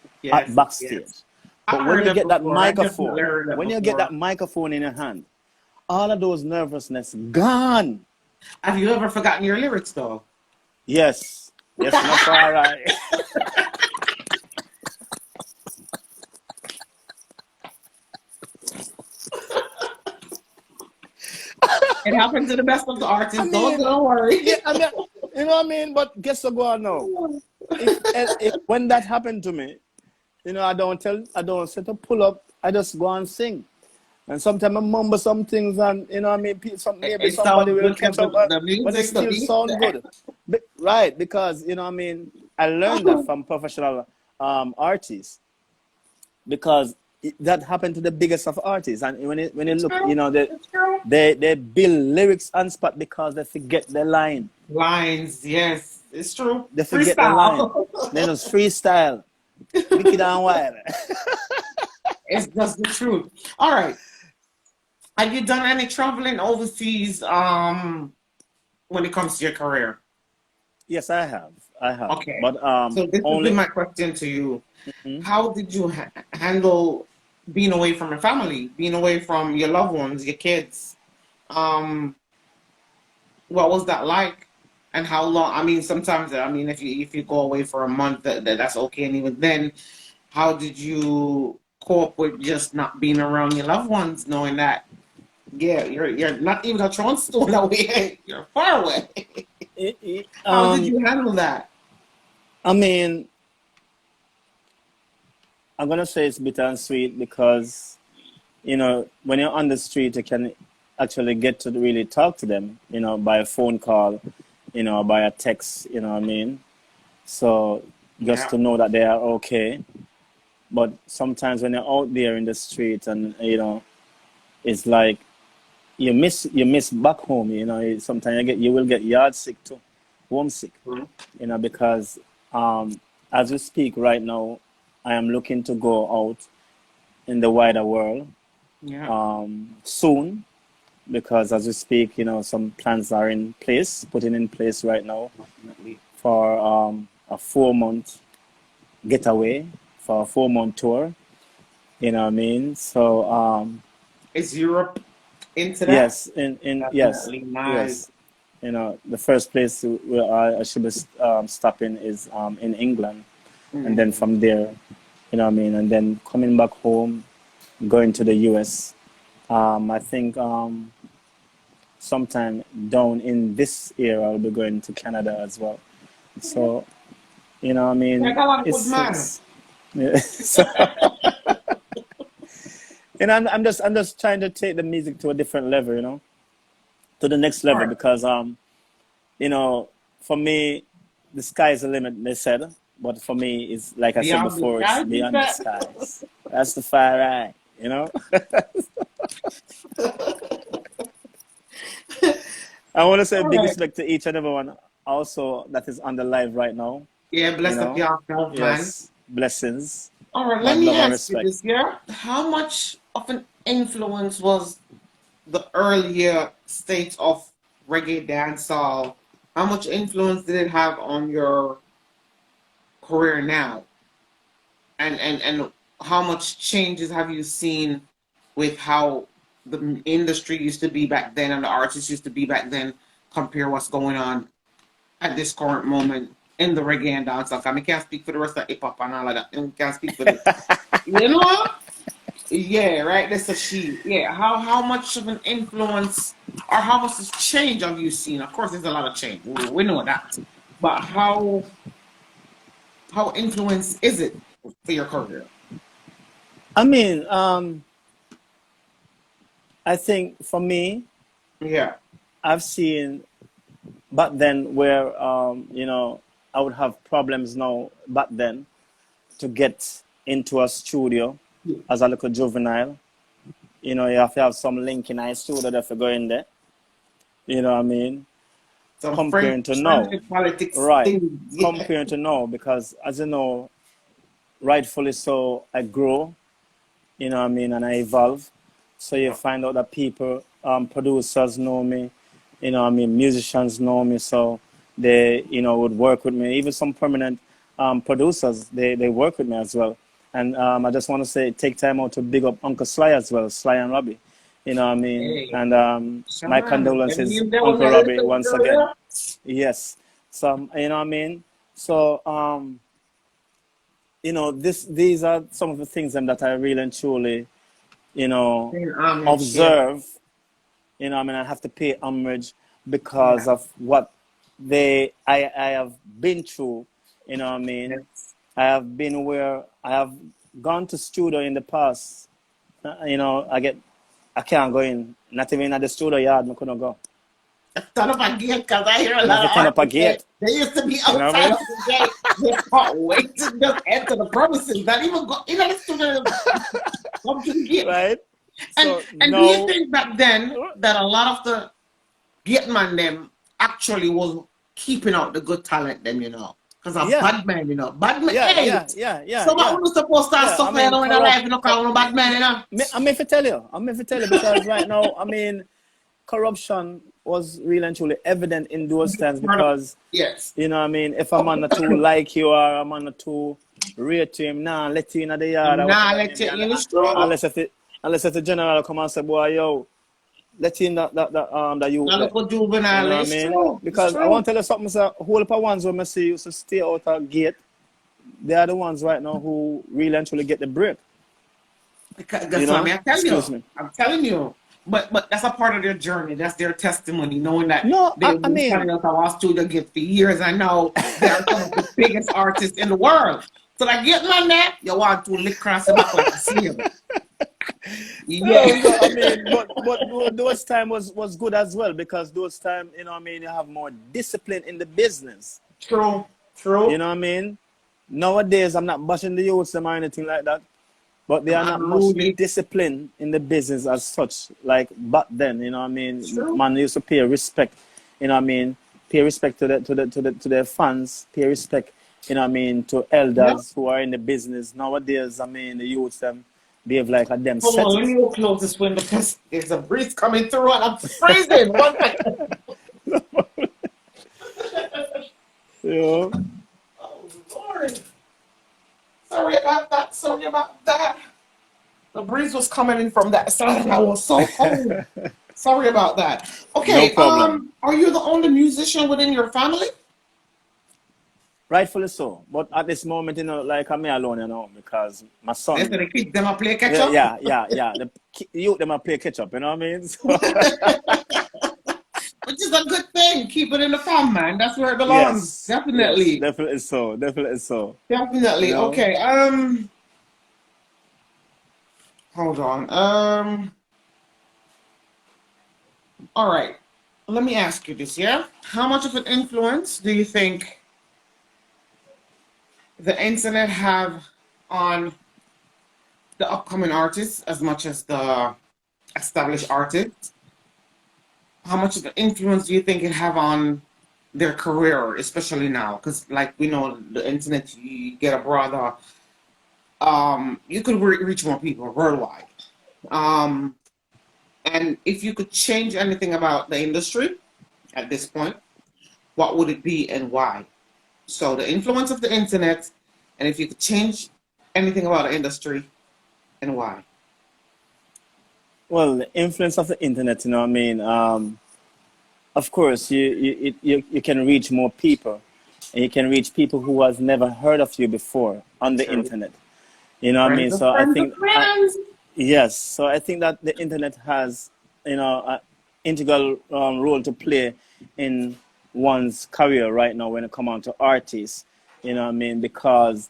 at Yes, yes. backstage. But I when heard you that get that before. I definitely microphone, heard that when you get before. that microphone in your hand, all of those nervousness gone. Have you ever forgotten your lyrics though? Yes. Yes, no far right. It happens to the best of the I artists. Don't mean, don't worry. yeah, I mean, you know what I mean? But guess what go on now? If when that happened to me, I don't set to pull up, I just go and sing. And sometimes I mumble some things, and what I mean, maybe It somebody sounds will good catch because up, the but it music, the still beat. sound good. Right, because what I mean, I learned that from professional artists, because that happened to the biggest of artists. And when you It's look, true. It's true. they build lyrics on spot because they forget the line. Lines, yes, it's true. They forget the line. Freestyle. Then it's freestyle, wicked and wild. It's just the truth. All right. Have you done any traveling overseas when it comes to your career? Yes, I have. I have. Okay. But So this would be only. my question to you. Mhm. How did you handle being away from your family, being away from your loved ones, your kids? Um, what was that like? And how long? I mean, sometimes I mean, if you go away for a month, that's okay. And even then, how did you cope with just not being around your loved ones, knowing that yeah, you're not even a throwing stone away, you're far away. It- it- How did um, you handle that? I mean, I'm gonna say it's bitter and sweet because when you're on the street, you can actually get to really talk to them, by a phone call, by a text. You know what I mean? So just Yeah, to know that they are okay. But sometimes when you're out there in the street, and it's like you miss back home. Sometimes you will get yard sick too, homesick. Because as we speak right now, I am looking to go out in the wider world yeah, soon, because as we speak, some plans are putting in place right now definitely. for a 4 month getaway, for a 4 month tour. You know what I mean? So Is Europe into that? yes, in yes, Definitely nice. yes. The first place where I should be stopping is in England, and then Mm. from there, you know what I mean, and then coming back home, going to the US. I think sometime down in this year, I'll be going to Canada as well. So, you know, I Yeah, mean, that one good man. it's yeah. So, and I'm just trying to take the music to a different level, you know, to the next level Right. because you know, for me, the sky is the limit, they said. But for me, it's like I said Beyond the before, it's sky, you beyond the said? skies. That's the fire eye, you know. I want to say All big right. respect to each and everyone also that is on the live right now. Yeah, You bless up know, yourself, man. yes, blessings, All right, let much me love and ask you respect. this, yeah? How much of an influence was the earlier state of reggae dancehall? How much influence did it have on your career now? And how much changes have you seen with how the industry used to be back then and the artists used to be back then compare what's going on at this current moment in the reggae and dancehall? I mean, can't speak for the rest of hip hop and all of that. And can't speak for the, you know? Yeah, right. That's a she. Yeah. How much of an influence or how much of change have you seen? Of course, there's a lot of change. We know that, but how influence is it for your career? I mean, I think for me, Yeah. I've seen back then where you know, I would have problems now back then to get into a studio as a little juvenile. You know, you have to have some link in a studio that you go in there. You know what I mean? Some Comparing to now, friendship politics right? things. Yeah. Comparing to now, because as you know, rightfully so, I grow. You know what I mean, and I evolve. So you find out that people, producers know me, you know what I mean, musicians know me, so they, you know, would work with me. Even some permanent producers, they work with me as well. And I just want to say, take time out to big up Uncle Sly as well, Sly and Robbie. You know what I mean? Hey, And my Sean, let me condolences, in there with Uncle your Robbie, little once again. girl. Yes. So, you know what I mean? So, you know, these are some of the things that I really and truly, you know, In homage, yeah. observe, you know, I mean, I have to pay homage because Yeah. of what I have been through, you know what I mean? Yes. I have been where I have gone to studio in the past, you know, I can't go in, not even at the studio yard, I couldn't go. Turn up a gate because I hear a I have lot to of turn up a artists say gate, they used to be you know what I outside mean? of the gate. They can't wait to just enter the premises. Not even go in the studio, come to the gate. Right? And So and do you no, think back then that a lot of the gate man them actually was keeping out the good talent them, you know? Because a yeah, bad man, you know. Bad man, yeah, hey, yeah, yeah, yeah, some of yeah. them supposed to Yeah, I suffer you mean, know, in their life, you know, because I'm a bad man, you know. I mean, if I tell you, because right now, I mean, corruption was really and truly evident in those times because, Yes. you know what I mean, if a man not too like you or a man not too rate you him, nah, let you in the yard or Nah, whatever let it you may be. in the straw. Unless if the general come and say, boy, yo, let you in that youth Now there. look at You juvenile, know what I it's mean? true. It's Because I true. want to tell you something, sir. Whole of the ones when I see you to stay out of gate, they are the ones right now who really and truly get the break. Because You that's what I know? mean. I tell Excuse you, me. I'm telling you. But that's a part of their journey. That's their testimony, knowing that No, they've I been mean, telling us our studio gift for years. I know they are some of the biggest artists in the world. So like getting on there, you want to lick across the back like a seal. no, Yeah. no, I mean, but those time was good as well because those time, you know what I mean, you have more discipline in the business. True. You True. know what I mean? Nowadays, I'm not bashing the youths them or anything like that, but they are I'm not much unruly. discipline in the business as such. Like back then, you know what I mean? True. Man used to pay respect, you know what I mean? Pay respect to their fans, pay respect, you know what I mean, to Yep. elders who are in the business. Nowadays, I mean, the youths them behave like a them Hold set on, let it. me go close this window because there's a breeze coming through and I'm freezing. One second. You know? Oh, Lord. Sorry about that. Sorry about that. The breeze was coming in from that side and I was so cold. Sorry about that. No Okay, problem. are you the only musician within your family? Rightfully so. But at this moment, you know, like I'm alone, you know, because my Yes, son, the kids them a play catch yeah, up. yeah, yeah, yeah. The youth them a play catch up, you know what I mean? So, which is a good thing. Keep it in the farm, man. That's where it belongs. Yes, yes, Definitely. definitely so, definitely so. You Definitely. know, Okay. Hold on. All right. Let me ask you this, yeah? How much of an influence do you think the internet have on the upcoming artists as much as the established artists? How much of an influence do you think it have on their career, especially now? Because, like we know, the internet, you get a broader, you could reach more people worldwide. Um, and if you could change anything about the industry at this point, what would it be and why? So, the influence of the internet, and if you could change anything about the industry and why. well, the influence of the internet, you know, what I mean, of course, you can reach more people, and you can reach people who has never heard of you before on the True. internet. You know what I mean? Friends of So I friends of think, friends. yes, so I think that the internet has, you know, an integral role to play in one's career right now when it comes on to artists. You know what I mean? Because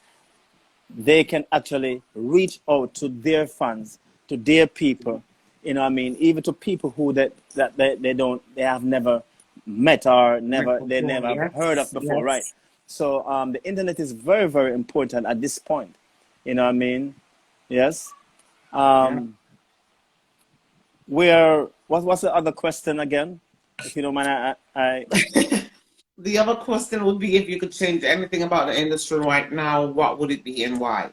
they can actually reach out to their fans, to their people. You know what I mean? Even to people who they don't, they have never met or never, they Microphone. never have heard of Yes, before, right? yes. So the internet is very, very important at this point. You know what I mean? Yes. Yeah. Um, what's the other question again? If you don't mind, The other question would be if you could change anything about the industry right now, what would it be and why?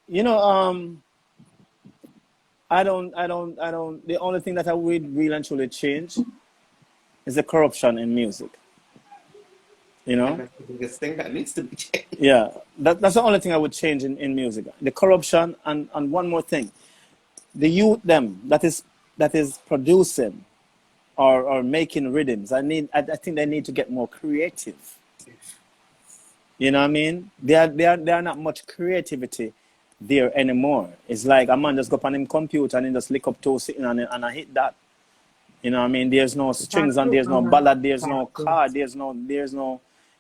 you know, I don't. The only thing that I would really and truly change is the corruption in music. You And know, that's the biggest thing that needs to be changed. yeah, that's the only thing I would change in music. The corruption and one more thing, the youth them that is producing or making rhythms. I think they need to get more creative. You know what I mean? They are not much creativity there anymore. It's like a man just go up on him computer and he just lick up two sitting and I hit that. You know what I mean? There's no strings That's and true, there's no man. ballad, there's That's no true. chord, there's no,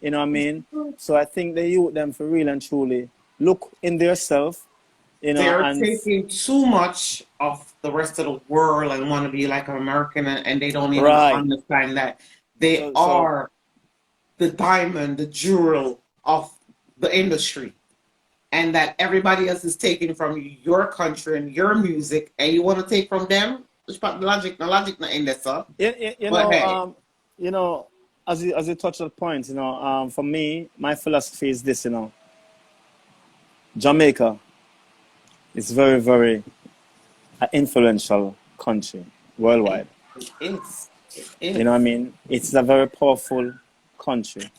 you know what I It's mean? true. So I think the youth them for real and truly look in their self, you know, They're and taking too much of the rest of the world and want to be like an American, and they don't even right. understand that they So are the diamond, the jewel of the industry, and that everybody else is taking from your country and your music, and you want to take from them. It's part the logic, the logic not in there, sir. you But know, hey, you know, as you touch that point, you know, for me, my philosophy is this, you know, Jamaica is very, very influential country it worldwide. is, it You know what I is, mean? It's a very powerful country.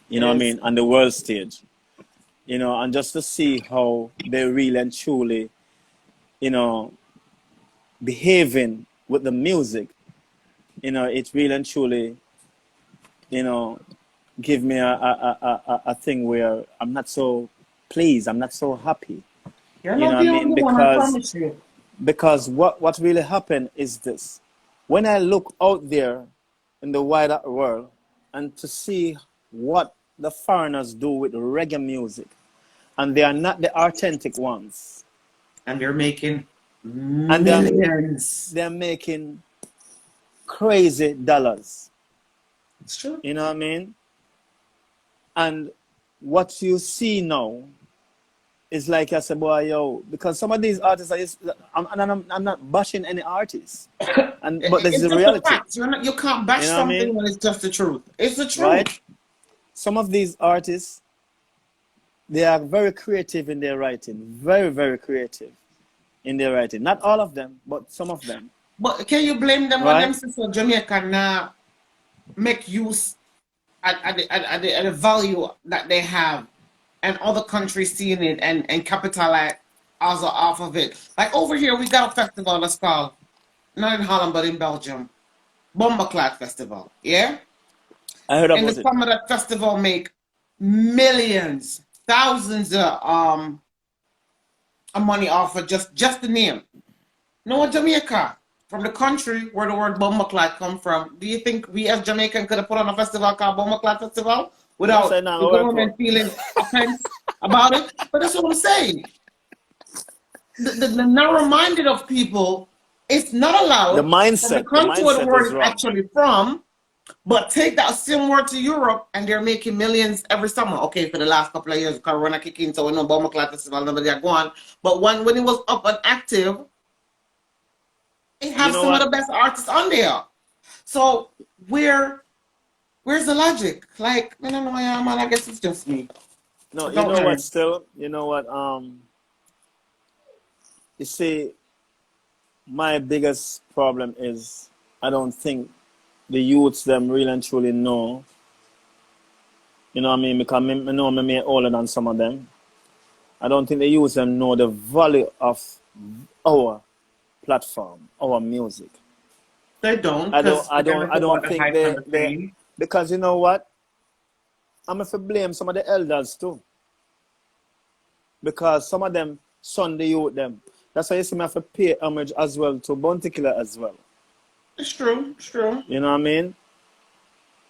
You it know what I is. mean? On the world stage. You know, and just to see how they really and truly, you know, behaving with the music, you know, it really and truly, you know, give me a thing where I'm not so pleased, I'm not so happy. You're You know not what I the mean? only one, I promise you. Because what really happened is this. When I look out there in the wider world and to see what the foreigners do with reggae music, and they are not the authentic ones, And they're making and millions. they're making crazy dollars. It's true. You know what I mean? And what you see now is like I said, boy, yo, because some of these artists are just, I'm not bashing any artists, and but this is It's the just a reality. fact. You can't You bash know what I something mean? when it's just the truth. It's the truth. Right? Some of these artists, they are very creative in their writing, very, very creative in their writing. Not all of them, but some of them. But can you blame them when them Right? sister Jamaica now make use at the value that they have, and other countries seeing it and capitalize also off of it? Like over here, we got a festival that's called, not in Holland but in Belgium, Bomberclad Festival. Yeah, I heard in the about it. summer that festival make millions, thousands of money off of just the name. No, Jamaica. from the country where the word Bumbleclad come from, do you think we as Jamaican could have put on a festival called Bumbleclad Festival What's that without now? the government feeling offense about it? But that's what I'm saying. The narrow-minded of people, it's not allowed The from the mindset, the country where the mindset word is is wrong. actually from, but take that same word to Europe and they're making millions every summer. Okay, for the last couple of years, Corona kicking, in, so we know Bumbleclad Festival, nobody are going. But when it was up and active, it You have know some of what? the best artists on there. So where's the logic? Like, I don't know, yeah, man, I guess it's just me. No, I you don't know what know. still? You know what? You see, my biggest problem is I don't think the youths them really and truly know. You know what I mean? Because I know me older than some of them. I don't think the youths them know the value of our platform, our music. They don't, I don't because I they're don't not I about don't the think hype and they the they fame. because you know what? I'm gonna blame some of the elders too. Because some of them son the youth them. That's why you see me have to pay homage as well to Bounty Killer as well. It's true, it's true. You know what I mean?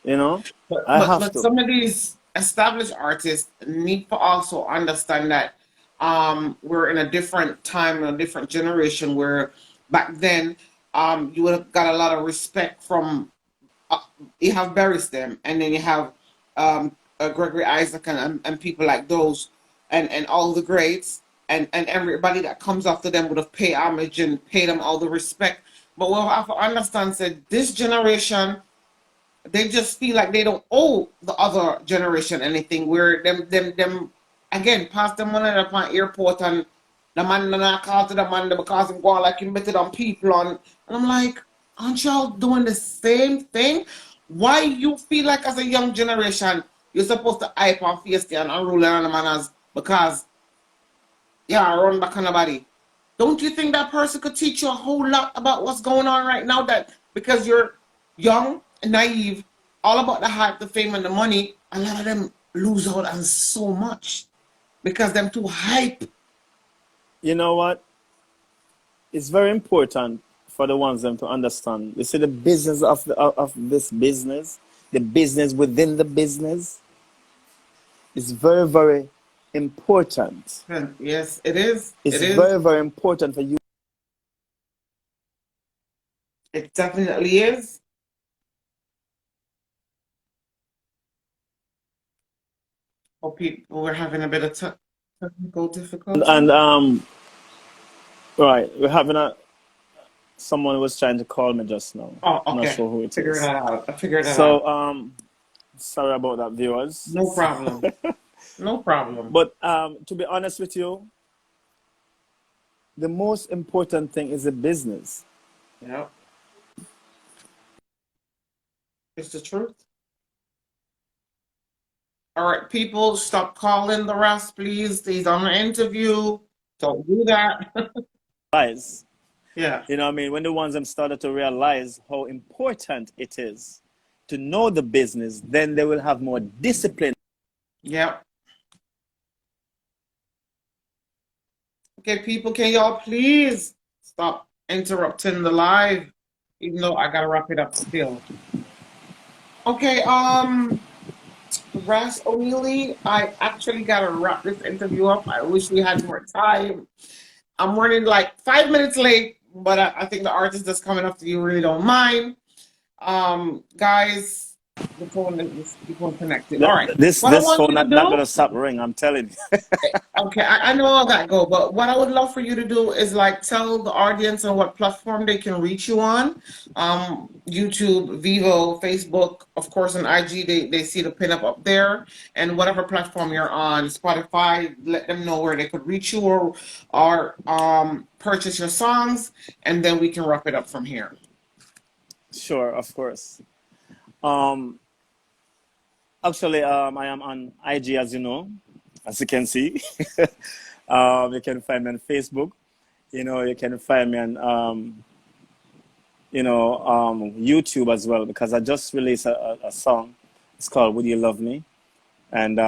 You know? But I but have but to. some of these established artists need to also understand that we're in a different time, a different generation where back then you would have got a lot of respect from uh, you have Barry Stem and then you have Gregory Isaac and people like those and all the greats and everybody that comes after them would have paid homage and paid them all the respect. But we'll have to understand said this generation they just feel like they don't owe the other generation anything. Where them again pass the money upon airport and the man not call to the man because him go on like him better than people on and I'm like, aren't y'all doing the same thing? Why you feel like as a young generation you're supposed to hype on feisty and unruly on the manners because yeah, run back on the body. Don't you think that person could teach you a whole lot about what's going on right now? That because you're young and naive, all about the hype, the fame, and the money, a lot of them lose out on so much because them too hype. You know what? It's very important for the ones them to understand. You see the business of this business, the business within the business is very, very important. Yes, it is. It's It is. very, very important for you. It definitely is. Oh, people, we're having a bit of technical And difficulty. right, we're having a someone was trying to call me just now. Oh, I'm not okay. sure who it Figure is. that out. I figured that out. So sorry about that, viewers. No problem. No problem. But to be honest with you, the most important thing is the business. Yeah, it's the truth. All right, people, stop calling the rest, please. He's on an interview. Don't do that. Guys, Yeah, you know what I mean? When the ones them started to realize how important it is to know the business, then they will have more discipline. yeah. Okay, people, can y'all please stop interrupting the live? Even though I gotta wrap it up still. Okay, Ras Oneilly, I actually gotta wrap this interview up. I wish we had more time. I'm running like 5 minutes late, but I think the artist that's coming up to you really don't mind. Guys, the phone connected. All right. What I This want phone you to not gonna do, stop ring, I'm telling you. okay, I know all that go, but what I would love for you to do is like tell the audience on what platform they can reach you on. YouTube, Vivo, Facebook, of course, on IG, they see the pinup up there, and whatever platform you're on, Spotify, let them know where they could reach you or purchase your songs, and then we can wrap it up from here. Sure, of course. Um Actually, I am on IG, as you know, as you can see. You can find me on Facebook. You know, you can find me on YouTube as well because I just released a song. It's called "Would You Love Me," and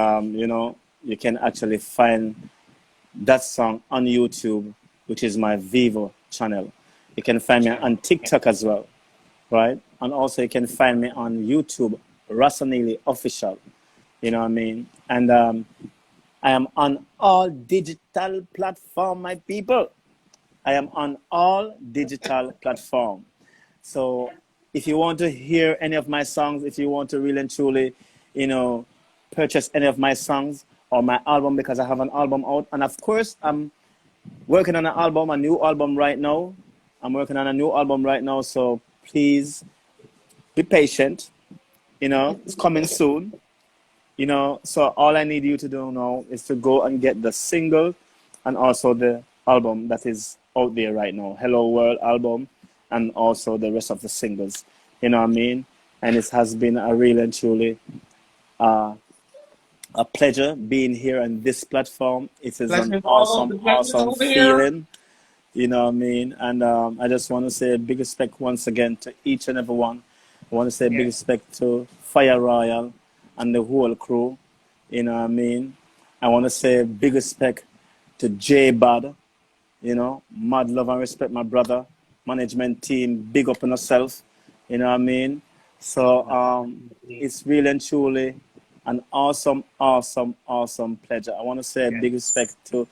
you can actually find that song on YouTube, which is my Vivo channel. You can find me on TikTok as well, right? And also you can find me on YouTube, Oneilly Official. You know what I mean? And I am on all digital platform, my people. I am on all digital platform. So if you want to hear any of my songs, if you want to really and truly, you know, purchase any of my songs or my album, because I have an album out, and of course I'm working on an album, a new album right now. I'm working on a new album right now, so please be patient. You know, it's coming soon. You know, so all I need you to do now is to go and get the single and also the album that is out there right now. Hello World album and also the rest of the singles. You know what I mean? And it has been a really and truly a pleasure being here on this platform. It is an Pleasure's all over. awesome, The pleasure's awesome over here. feeling. You know what I mean? And I just want to say a big respect once again to each and every one. I want to say a big respect to Fire Royal and the whole crew. You know what I mean? I want to say a big respect to J Bad. You know, mad love and respect, my brother. Management team, big up on yourself. You know what I mean? So it's really and truly an awesome, awesome, awesome pleasure. I want to say a big respect to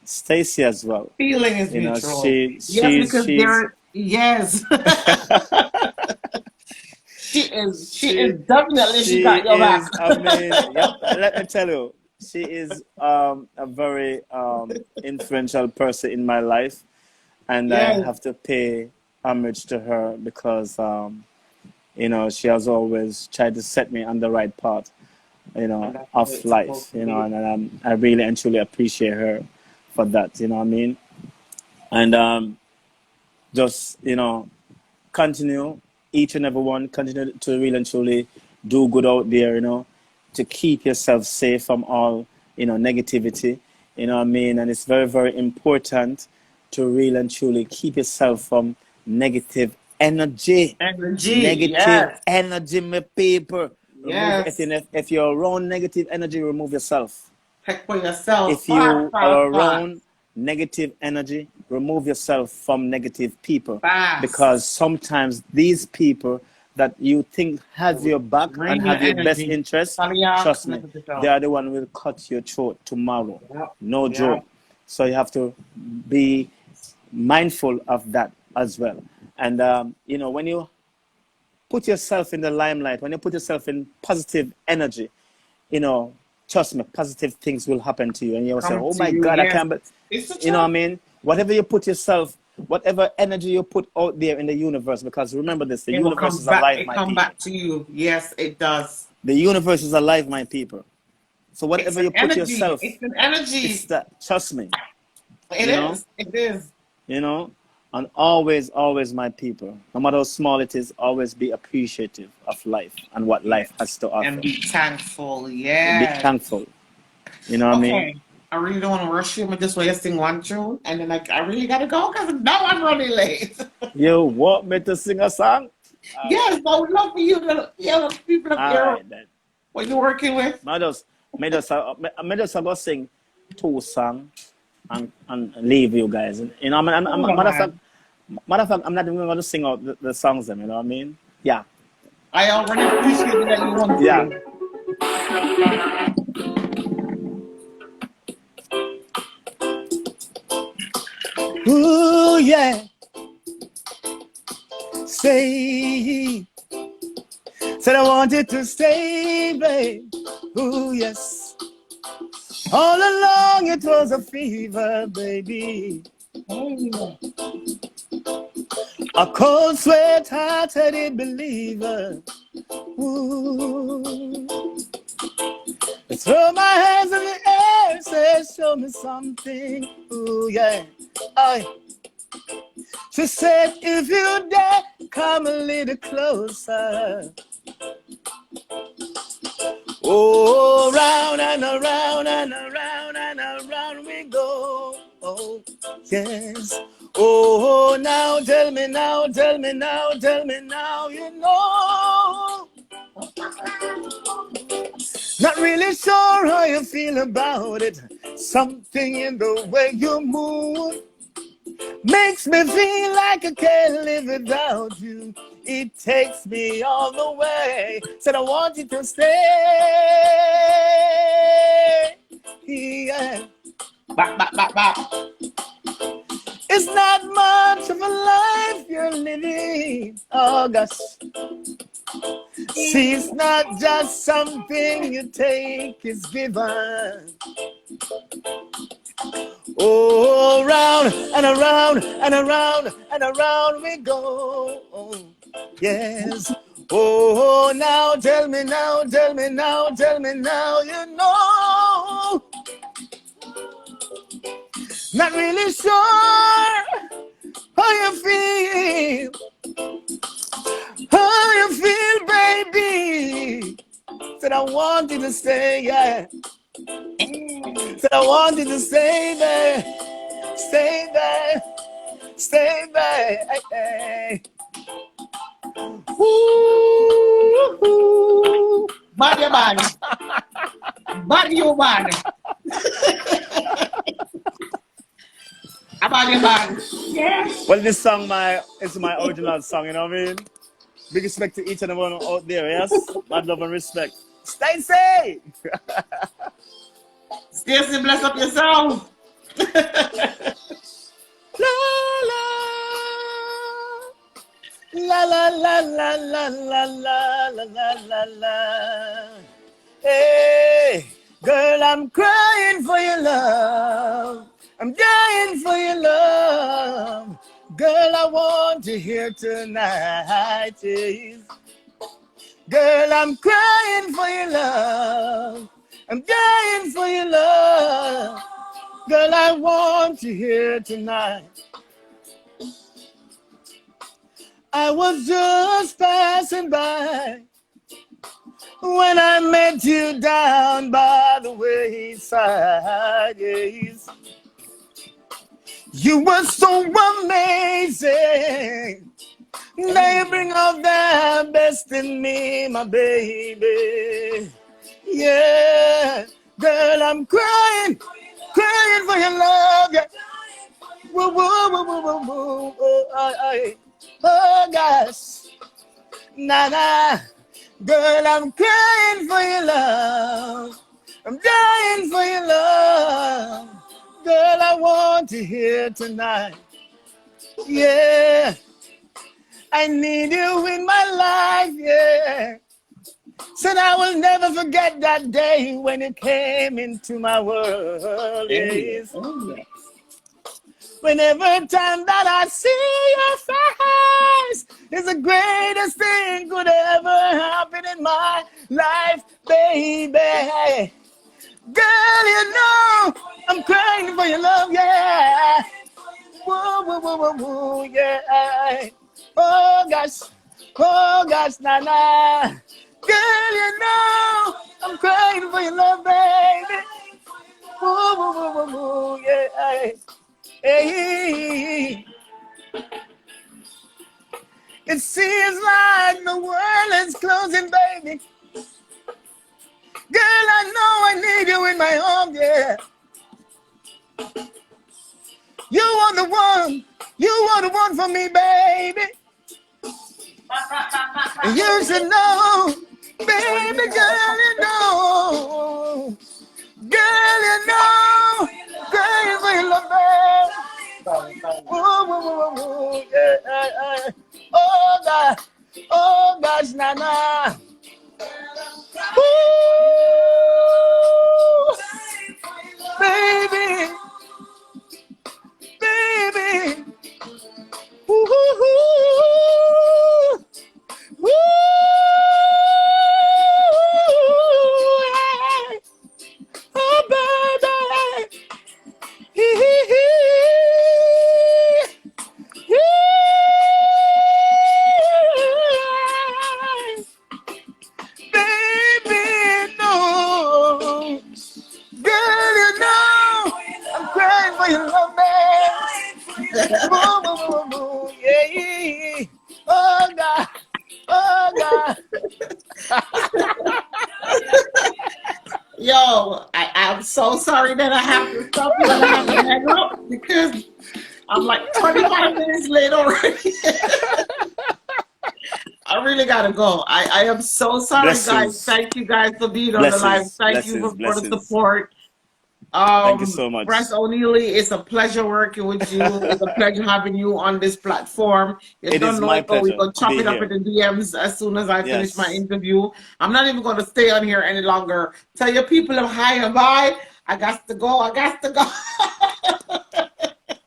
Stacy as well. Feeling is You know, mutual. Yes, she's because there. Yes. She is definitely. She she got your back. is. I mean, yep. Let me tell you, she is a very influential person in my life, and I Yes. have to pay homage to her because you know, she has always tried to set me on the right path, you know, of life, you know, and I really and truly appreciate her for that, you know what I mean? And just, you know, continue, each and every one, continue to really and truly do good out there, you know, to keep yourself safe from all, you know, negativity, you know what I mean? And it's very, very important to really and truly keep yourself from negative energy. Energy. Negative Yes. energy, my people. Remove Yes. if you're around negative energy, remove yourself. Check for yourself. If Fast, you are fast, fast. around negative energy, remove yourself from negative people. Because Fast. sometimes these people that you think have your back and Drain your have your best energy. interest, Salyak, trust me, connect with they yourself. are the one who will cut your throat tomorrow. Yep. No Yep. joke. So you have to be mindful of that as well. And you know, when you put yourself in the limelight, when you put yourself in positive energy, you know, trust me, positive things will happen to you. And you'll say, Come oh to my you. God, I Yes. can't, but It's the you know what I truth. mean? Whatever you put yourself, whatever energy you put out there in the universe, because remember this, the It will universe come is back. alive, It my come people. back to you. Yes, it does. The universe is alive, my people. So It's whatever an you put energy. yourself, It's an it's energy. that, trust me, It you know? is. It is. You know, and always, always, my people, no matter how small it is, always be appreciative of life and what life has Yes. to And offer. be thankful. Be Yes. thankful. You know what I mean? Okay. I really don't want to rush you. I just want to sing one tune, and then I really gotta go because now I'm running late. You want me to sing a song? All Yes, right I then. would love for you to yell at people up All here right then. what you're working with. Me just go sing two songs and leave you guys. You know, Oh man, matter of fact, I'm not even going to sing out the songs them. You know what I mean? Yeah, I already appreciate that you want yeah. to. Ooh yeah. Say, said I wanted to stay, babe. Ooh yes. All along it was a fever, baby. Hey, A cold sweat hearted believer. Ooh. Throw my hands in the air, say, show me something. Ooh, yeah. I. She said, if you dare, come a little closer. Oh, round and around and around and around we go. Oh, yes. Oh, now tell me now, tell me now, tell me now, you know. Not really sure how you feel about it. Something in the way you move Makes me feel like I can't live without you. It takes me all the way. Said I want you to stay. Yeah. Back, back, back, back. It's not much of a life you're living, August. See, it's not just something you take, it's given. Oh, round and around and around and around we go. Yes. Oh, now tell me now, tell me now, tell me now, you know. Not really sure how you feel. How you feel, baby. Said I want you to stay, yeah. Said I want you to stay there. Stay there. Stay there. Hey, hey. Ooh. Bad you bad. Bad you bad. Bad you bad. Yes. Well, this song is my original song, you know what I mean? Big respect to each and everyone out there, yes? Mad love and respect. Stacey! Stacey, bless up yourself. La la la la la la la la la la la la. Hey, girl, I'm crying for your love. I'm dying for your love. Girl, I want you here tonight. Yes. Girl, I'm crying for your love. I'm dying for your love. Girl, I want you here tonight. I was just passing by when I met you down by the wayside. Yes. You were so amazing. They bring out the best in me, my baby. Yeah, girl, I'm crying for your love. Yeah. Whoa, whoa, whoa, whoa, whoa, whoa. Oh, gosh. Nah, nah. Girl, I'm crying for your love. I'm dying for your love. Girl, I want you here tonight. Yeah. I need you in my life, yeah. Said I will never forget that day when you came into my world, yes. Oh, yes. Whenever time that I see your face, it's the greatest thing could ever happen in my life, baby. Girl, you know I'm crying for your love, yeah. Whoa, whoa, whoa, whoa, whoa, yeah. Oh gosh, nah, nah. Girl, you know I'm crying for your love, baby. Whoa, whoa, whoa, whoa, whoa, yeah. Hey. It seems like the world is closing, baby. Girl, I know I need you in my arms, yeah. You are the one for me, baby. You should know, baby girl, you know. Girl, you know. Girl, you feel love, baby. Ooh, yeah. Oh gosh, nah. Ooh, baby. Ooh, yeah. Oh, baby. Baby, no. Girl, you know I'm crying for your love, man. Yeah. Oh, God. Yo, I'm so sorry that I have to stop you and I have to hang up because I'm like 25 minutes late already. I really gotta go. I am so sorry, guys. Blessings, Thank you guys for being on the live. blessings, Thank you blessings, for the blessings. support. Thank you so Press much. Oneilly, it's a pleasure working with you. It's a pleasure having you on this platform. You It don't is know my it, but we're pleasure gonna to chop be it up in here. the DMs as soon as I finish my Yes. interview. I'm not even gonna stay on here any longer. Tell your people I'm hi and bye. I got to go. I got to go.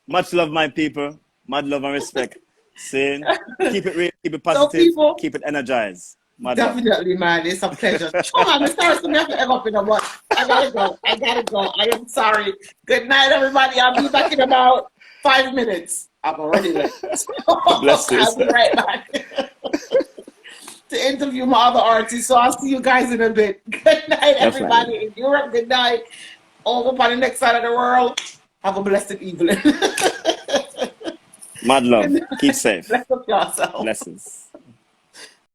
Much love, my people. Mad love and respect. Saying, keep it real, keep it So positive, people, keep it energized. Mad love. definitely, man. It's a pleasure. Come on, Miss Harrison, we have to egg up in a month. I gotta go. I gotta go. I am sorry. Good night, everybody. I'll be back in about 5 minutes. I'm already late. Blessings. I'll be right back to interview my other artists. So I'll see you guys in a bit. Good night, Definitely. everybody. In Europe, good night. Over on the next side of the world. Have a blessed evening. Mad love. Good Keep night. safe. Bless up yourself. Blessings.